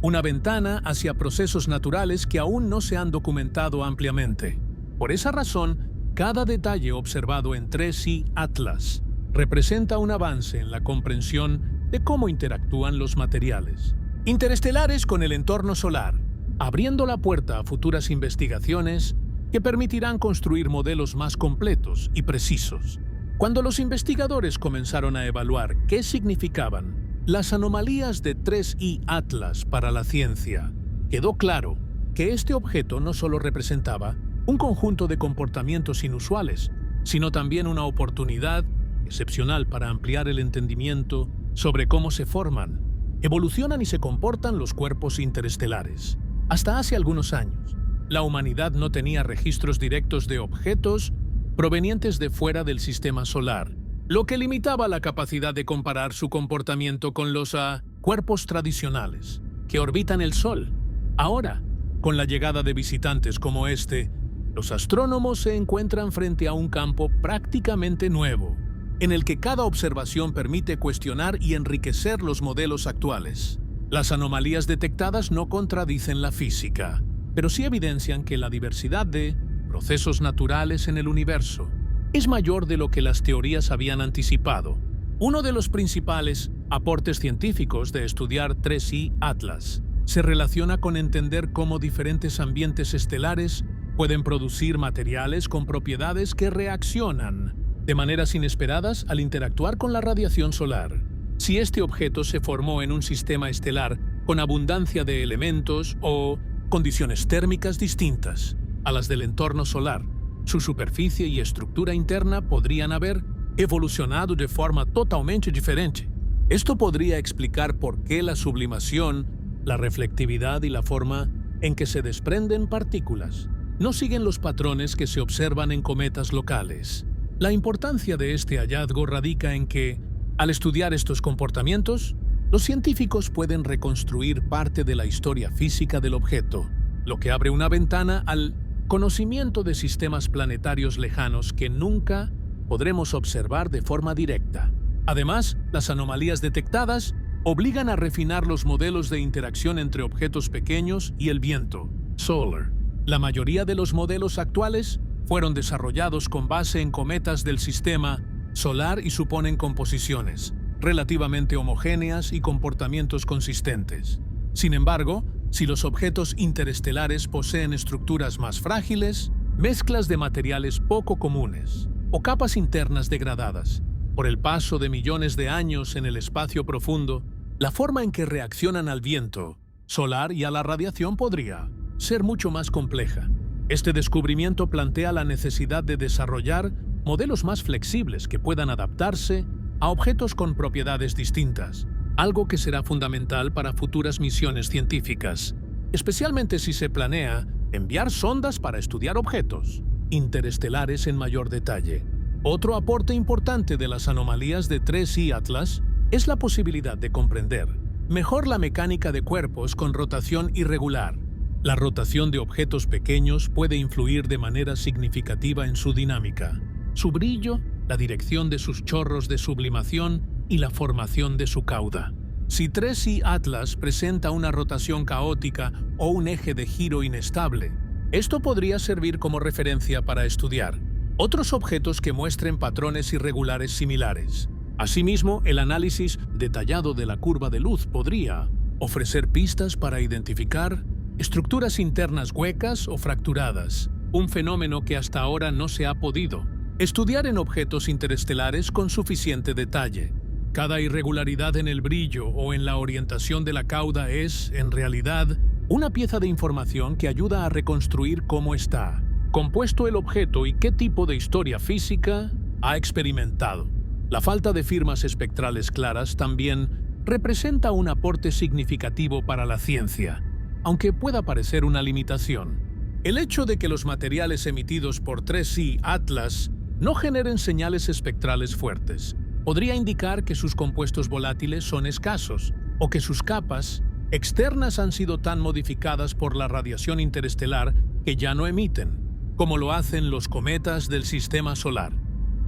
una ventana hacia procesos naturales que aún no se han documentado ampliamente. Por esa razón, cada detalle observado en 3I Atlas representa un avance en la comprensión de cómo interactúan los materiales interestelares con el entorno solar, abriendo la puerta a futuras investigaciones que permitirán construir modelos más completos y precisos. Cuando los investigadores comenzaron a evaluar qué significaban las anomalías de 3I Atlas para la ciencia, quedó claro que este objeto no solo representaba un conjunto de comportamientos inusuales, sino también una oportunidad excepcional para ampliar el entendimiento sobre cómo se forman, evolucionan y se comportan los cuerpos interestelares. Hasta hace algunos años, la humanidad no tenía registros directos de objetos provenientes de fuera del sistema solar, lo que limitaba la capacidad de comparar su comportamiento con los cuerpos tradicionales que orbitan el Sol. Ahora, con la llegada de visitantes como este, los astrónomos se encuentran frente a un campo prácticamente nuevo. en el que cada observación permite cuestionar y enriquecer los modelos actuales. Las anomalías detectadas no contradicen la física, pero sí evidencian que la diversidad de procesos naturales en el universo es mayor de lo que las teorías habían anticipado. Uno de los principales aportes científicos de estudiar 3I Atlas se relaciona con entender cómo diferentes ambientes estelares pueden producir materiales con propiedades que reaccionan de maneras inesperadas al interactuar con la radiación solar. Si este objeto se formó en un sistema estelar con abundancia de elementos o condiciones térmicas distintas a las del entorno solar, su superficie y estructura interna podrían haber evolucionado de forma totalmente diferente. Esto podría explicar por qué la sublimación, la reflectividad y la forma en que se desprenden partículas no siguen los patrones que se observan en cometas locales. La importancia de este hallazgo radica en que, al estudiar estos comportamientos, los científicos pueden reconstruir parte de la historia física del objeto, lo que abre una ventana al conocimiento de sistemas planetarios lejanos que nunca podremos observar de forma directa. Además, las anomalías detectadas obligan a refinar los modelos de interacción entre objetos pequeños y el viento solar. La mayoría de los modelos actuales fueron desarrollados con base en cometas del sistema solar y suponen composiciones relativamente homogéneas y comportamientos consistentes. Sin embargo, si los objetos interestelares poseen estructuras más frágiles, mezclas de materiales poco comunes o capas internas degradadas por el paso de millones de años en el espacio profundo, la forma en que reaccionan al viento solar y a la radiación podría ser mucho más compleja. Este descubrimiento plantea la necesidad de desarrollar modelos más flexibles que puedan adaptarse a objetos con propiedades distintas, algo que será fundamental para futuras misiones científicas, especialmente si se planea enviar sondas para estudiar objetos interestelares en mayor detalle. Otro aporte importante de las anomalías de 3I Atlas es la posibilidad de comprender mejor la mecánica de cuerpos con rotación irregular. La rotación de objetos pequeños puede influir de manera significativa en su dinámica, su brillo, la dirección de sus chorros de sublimación y la formación de su cauda. Si 3I Atlas presenta una rotación caótica o un eje de giro inestable, esto podría servir como referencia para estudiar otros objetos que muestren patrones irregulares similares. Asimismo, el análisis detallado de la curva de luz podría ofrecer pistas para identificar estructuras internas huecas o fracturadas, un fenómeno que hasta ahora no se ha podido estudiar en objetos interestelares con suficiente detalle. Cada irregularidad en el brillo o en la orientación de la cauda es, en realidad, una pieza de información que ayuda a reconstruir cómo está compuesto el objeto y qué tipo de historia física ha experimentado. La falta de firmas espectrales claras también representa un aporte significativo para la ciencia, aunque pueda parecer una limitación. El hecho de que los materiales emitidos por 3I Atlas no generen señales espectrales fuertes podría indicar que sus compuestos volátiles son escasos o que sus capas externas han sido tan modificadas por la radiación interestelar que ya no emiten, como lo hacen los cometas del sistema solar.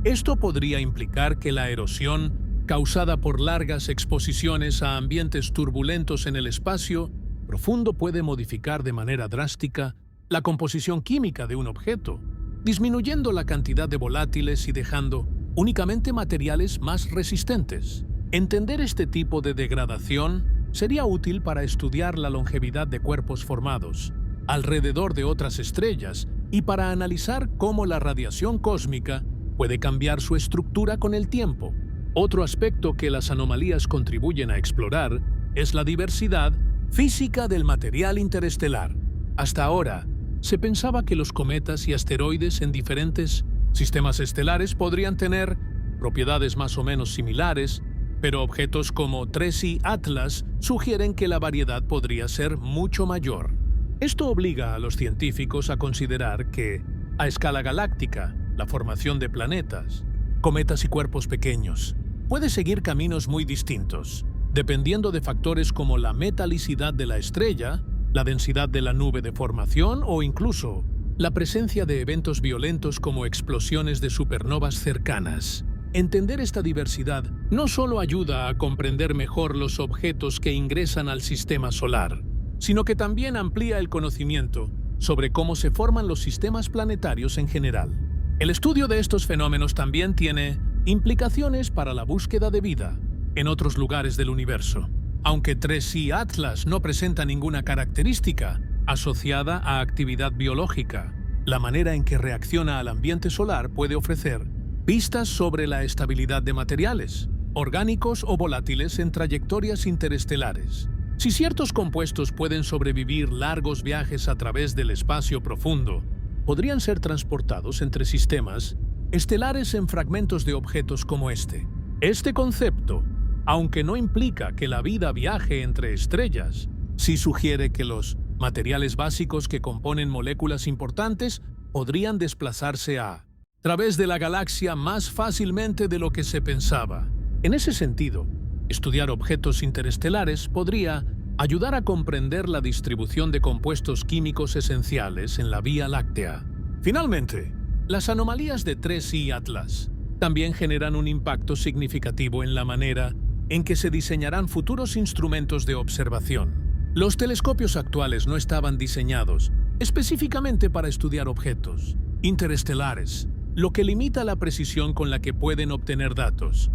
Esto podría implicar que la erosión, causada por largas exposiciones a ambientes turbulentos en el espacio profundo, puede modificar de manera drástica la composición química de un objeto, disminuyendo la cantidad de volátiles y dejando únicamente materiales más resistentes. Entender este tipo de degradación sería útil para estudiar la longevidad de cuerpos formados alrededor de otras estrellas y para analizar cómo la radiación cósmica puede cambiar su estructura con el tiempo. Otro aspecto que las anomalías contribuyen a explorar es la diversidad física del material interestelar. Hasta ahora, se pensaba que los cometas y asteroides en diferentes sistemas estelares podrían tener propiedades más o menos similares, pero objetos como 3I Atlas sugieren que la variedad podría ser mucho mayor. Esto obliga a los científicos a considerar que, a escala galáctica, la formación de planetas, cometas y cuerpos pequeños puede seguir caminos muy distintos, dependiendo de factores como la metalicidad de la estrella, la densidad de la nube de formación o incluso la presencia de eventos violentos como explosiones de supernovas cercanas. Entender esta diversidad no solo ayuda a comprender mejor los objetos que ingresan al sistema solar, sino que también amplía el conocimiento sobre cómo se forman los sistemas planetarios en general. El estudio de estos fenómenos también tiene implicaciones para la búsqueda de vida en otros lugares del universo. Aunque 3I Atlas no presenta ninguna característica asociada a actividad biológica, la manera en que reacciona al ambiente solar puede ofrecer pistas sobre la estabilidad de materiales, orgánicos o volátiles en trayectorias interestelares. Si ciertos compuestos pueden sobrevivir largos viajes a través del espacio profundo, podrían ser transportados entre sistemas estelares en fragmentos de objetos como este. Este concepto, aunque no implica que la vida viaje entre estrellas, sí sugiere que los materiales básicos que componen moléculas importantes podrían desplazarse a través de la galaxia más fácilmente de lo que se pensaba. En ese sentido, estudiar objetos interestelares podría ayudar a comprender la distribución de compuestos químicos esenciales en la Vía Láctea. Finalmente, las anomalías de 3I Atlas también generan un impacto significativo en la manera en que se diseñarán futuros instrumentos de observación. Los telescopios actuales no estaban diseñados específicamente para estudiar objetos interestelares, lo que limita la precisión con la que pueden obtener datos.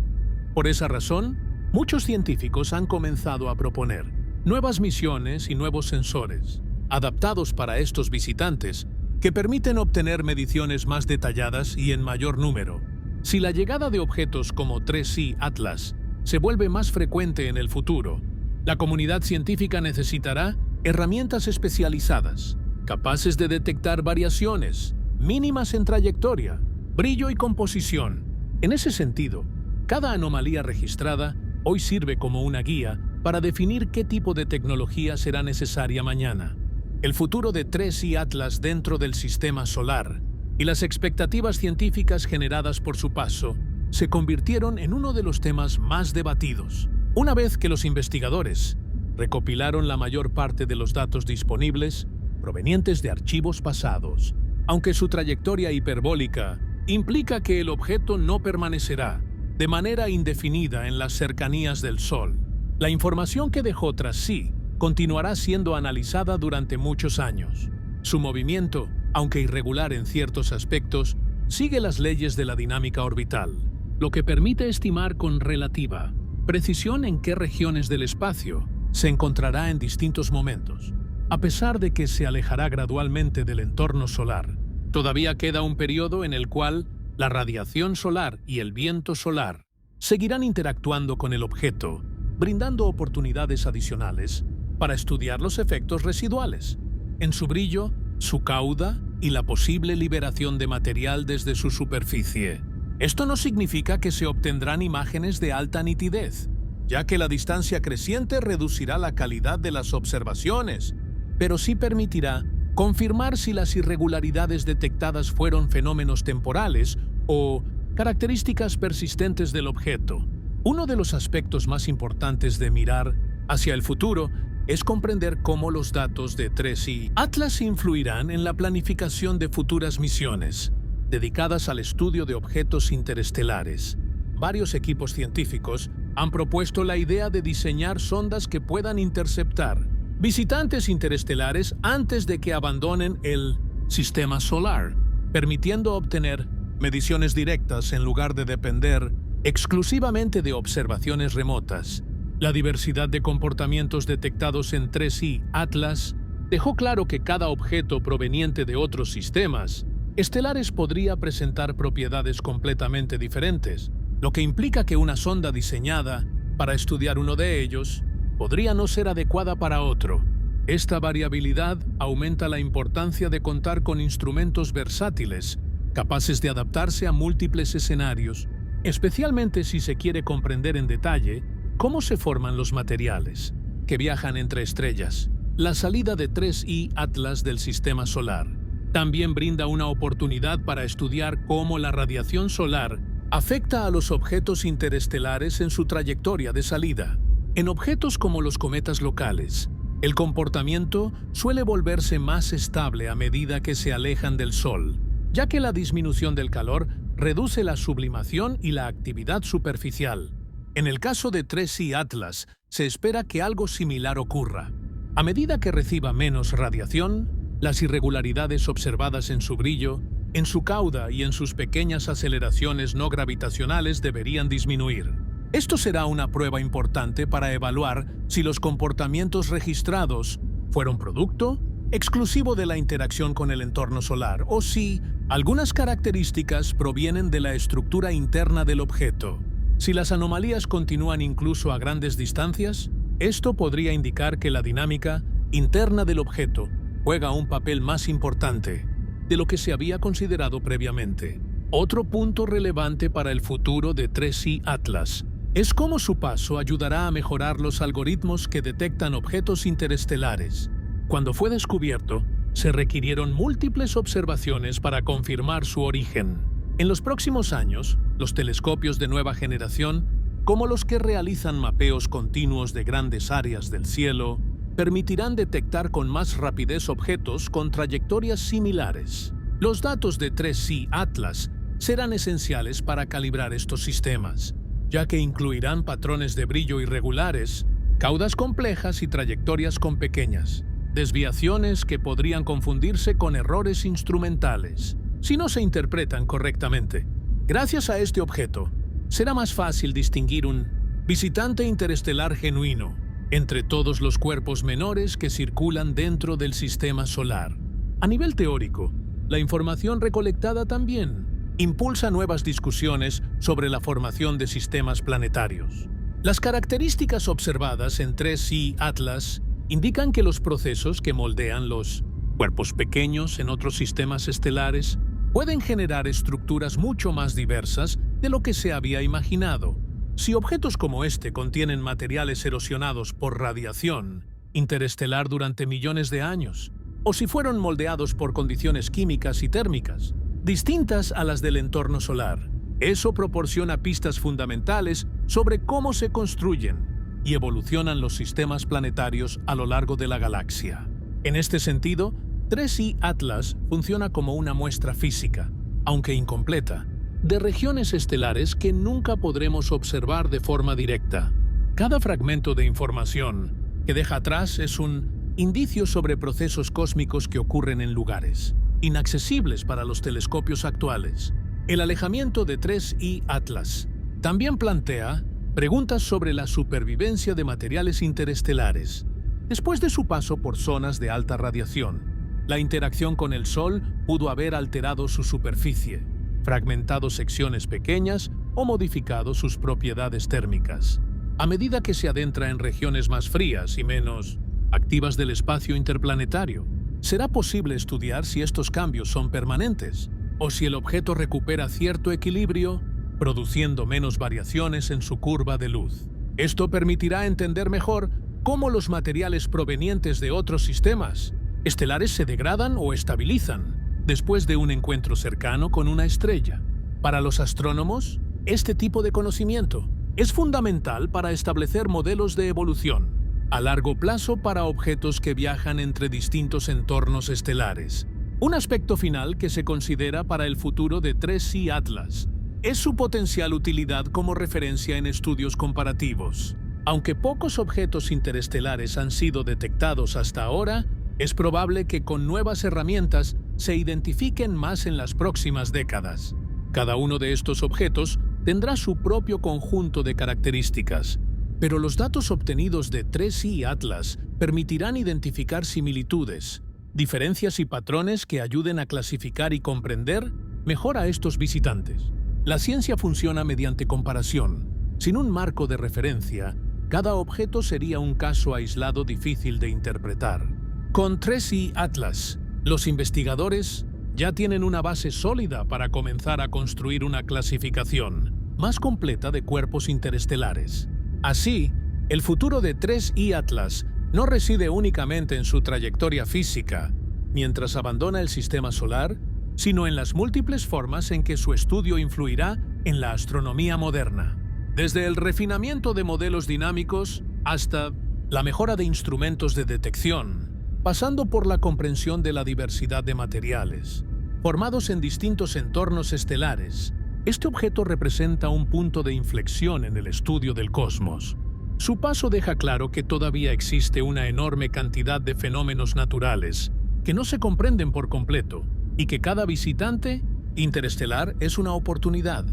Por esa razón, muchos científicos han comenzado a proponer nuevas misiones y nuevos sensores, adaptados para estos visitantes, que permiten obtener mediciones más detalladas y en mayor número. Si la llegada de objetos como 3I Atlas se vuelve más frecuente en el futuro, la comunidad científica necesitará herramientas especializadas, capaces de detectar variaciones mínimas en trayectoria, brillo y composición. En ese sentido, cada anomalía registrada hoy sirve como una guía para definir qué tipo de tecnología será necesaria mañana. El futuro de 3I Atlas dentro del sistema solar y las expectativas científicas generadas por su paso se convirtieron en uno de los temas más debatidos. Una vez que los investigadores recopilaron la mayor parte de los datos disponibles provenientes de archivos pasados, aunque su trayectoria hiperbólica implica que el objeto no permanecerá de manera indefinida en las cercanías del Sol, la información que dejó tras sí continuará siendo analizada durante muchos años. Su movimiento, aunque irregular en ciertos aspectos, sigue las leyes de la dinámica orbital, lo que permite estimar con relativa precisión en qué regiones del espacio se encontrará en distintos momentos. A pesar de que se alejará gradualmente del entorno solar, todavía queda un periodo en el cual la radiación solar y el viento solar seguirán interactuando con el objeto, brindando oportunidades adicionales para estudiar los efectos residuales en su brillo, su cauda y la posible liberación de material desde su superficie. Esto no significa que se obtendrán imágenes de alta nitidez, ya que la distancia creciente reducirá la calidad de las observaciones, pero sí permitirá confirmar si las irregularidades detectadas fueron fenómenos temporales o características persistentes del objeto. Uno de los aspectos más importantes de mirar hacia el futuro es comprender cómo los datos de 3I Atlas influirán en la planificación de futuras misiones dedicadas al estudio de objetos interestelares. Varios equipos científicos han propuesto la idea de diseñar sondas que puedan interceptar visitantes interestelares antes de que abandonen el sistema solar, permitiendo obtener mediciones directas en lugar de depender exclusivamente de observaciones remotas. La diversidad de comportamientos detectados en 3I Atlas dejó claro que cada objeto proveniente de otros sistemas estelares podría presentar propiedades completamente diferentes, lo que implica que una sonda diseñada para estudiar uno de ellos podría no ser adecuada para otro. Esta variabilidad aumenta la importancia de contar con instrumentos versátiles, capaces de adaptarse a múltiples escenarios, especialmente si se quiere comprender en detalle cómo se forman los materiales que viajan entre estrellas. La salida de 3I Atlas del sistema solar también brinda una oportunidad para estudiar cómo la radiación solar afecta a los objetos interestelares en su trayectoria de salida. En objetos como los cometas locales, el comportamiento suele volverse más estable a medida que se alejan del Sol, ya que la disminución del calor reduce la sublimación y la actividad superficial. En el caso de 3i Atlas, se espera que algo similar ocurra. A medida que reciba menos radiación, las irregularidades observadas en su brillo, en su cauda y en sus pequeñas aceleraciones no gravitacionales deberían disminuir. Esto será una prueba importante para evaluar si los comportamientos registrados fueron producto exclusivo de la interacción con el entorno solar o si algunas características provienen de la estructura interna del objeto. Si las anomalías continúan incluso a grandes distancias, esto podría indicar que la dinámica interna del objeto juega un papel más importante de lo que se había considerado previamente. Otro punto relevante para el futuro de 3i Atlas es cómo su paso ayudará a mejorar los algoritmos que detectan objetos interestelares. Cuando fue descubierto, se requirieron múltiples observaciones para confirmar su origen. En los próximos años, los telescopios de nueva generación, como los que realizan mapeos continuos de grandes áreas del cielo, permitirán detectar con más rapidez objetos con trayectorias similares. Los datos de 3i Atlas serán esenciales para calibrar estos sistemas, ya que incluirán patrones de brillo irregulares, caudas complejas y trayectorias con pequeñas desviaciones que podrían confundirse con errores instrumentales si no se interpretan correctamente. Gracias a este objeto, será más fácil distinguir un visitante interestelar genuino entre todos los cuerpos menores que circulan dentro del sistema solar. A nivel teórico, la información recolectada también impulsa nuevas discusiones sobre la formación de sistemas planetarios. Las características observadas en 3i Atlas indican que los procesos que moldean los cuerpos pequeños en otros sistemas estelares pueden generar estructuras mucho más diversas de lo que se había imaginado. Si objetos como este contienen materiales erosionados por radiación interestelar durante millones de años, o si fueron moldeados por condiciones químicas y térmicas distintas a las del entorno solar, eso proporciona pistas fundamentales sobre cómo se construyen y evolucionan los sistemas planetarios a lo largo de la galaxia. En este sentido, 3i Atlas funciona como una muestra física, aunque incompleta, de regiones estelares que nunca podremos observar de forma directa. Cada fragmento de información que deja atrás es un indicio sobre procesos cósmicos que ocurren en lugares inaccesibles para los telescopios actuales. El alejamiento de 3i Atlas también plantea preguntas sobre la supervivencia de materiales interestelares. Después de su paso por zonas de alta radiación, la interacción con el Sol pudo haber alterado su superficie, fragmentado secciones pequeñas o modificado sus propiedades térmicas. A medida que se adentra en regiones más frías y menos activas del espacio interplanetario, será posible estudiar si estos cambios son permanentes o si el objeto recupera cierto equilibrio, produciendo menos variaciones en su curva de luz. Esto permitirá entender mejor cómo los materiales provenientes de otros sistemas estelares se degradan o estabilizan después de un encuentro cercano con una estrella. Para los astrónomos, este tipo de conocimiento es fundamental para establecer modelos de evolución a largo plazo para objetos que viajan entre distintos entornos estelares. Un aspecto final que se considera para el futuro de 3i Atlas es su potencial utilidad como referencia en estudios comparativos. Aunque pocos objetos interestelares han sido detectados hasta ahora, es probable que con nuevas herramientas se identifiquen más en las próximas décadas. Cada uno de estos objetos tendrá su propio conjunto de características, pero los datos obtenidos de 3i Atlas permitirán identificar similitudes, diferencias y patrones que ayuden a clasificar y comprender mejor a estos visitantes. La ciencia funciona mediante comparación. Sin un marco de referencia, cada objeto sería un caso aislado difícil de interpretar. Con 3i Atlas, los investigadores ya tienen una base sólida para comenzar a construir una clasificación más completa de cuerpos interestelares. Así, el futuro de 3i Atlas no reside únicamente en su trayectoria física, mientras abandona el sistema solar, sino en las múltiples formas en que su estudio influirá en la astronomía moderna. Desde el refinamiento de modelos dinámicos hasta la mejora de instrumentos de detección, pasando por la comprensión de la diversidad de materiales, formados en distintos entornos estelares, Este objeto representa un punto de inflexión en el estudio del cosmos. Su paso deja claro que todavía existe una enorme cantidad de fenómenos naturales que no se comprenden por completo y que cada visitante interestelar es una oportunidad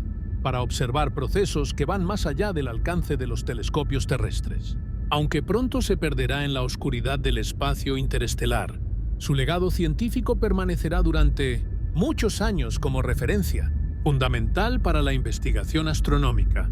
para observar procesos que van más allá del alcance de los telescopios terrestres. Aunque pronto se perderá en la oscuridad del espacio interestelar, su legado científico permanecerá durante muchos años como referencia, fundamental para la investigación astronómica.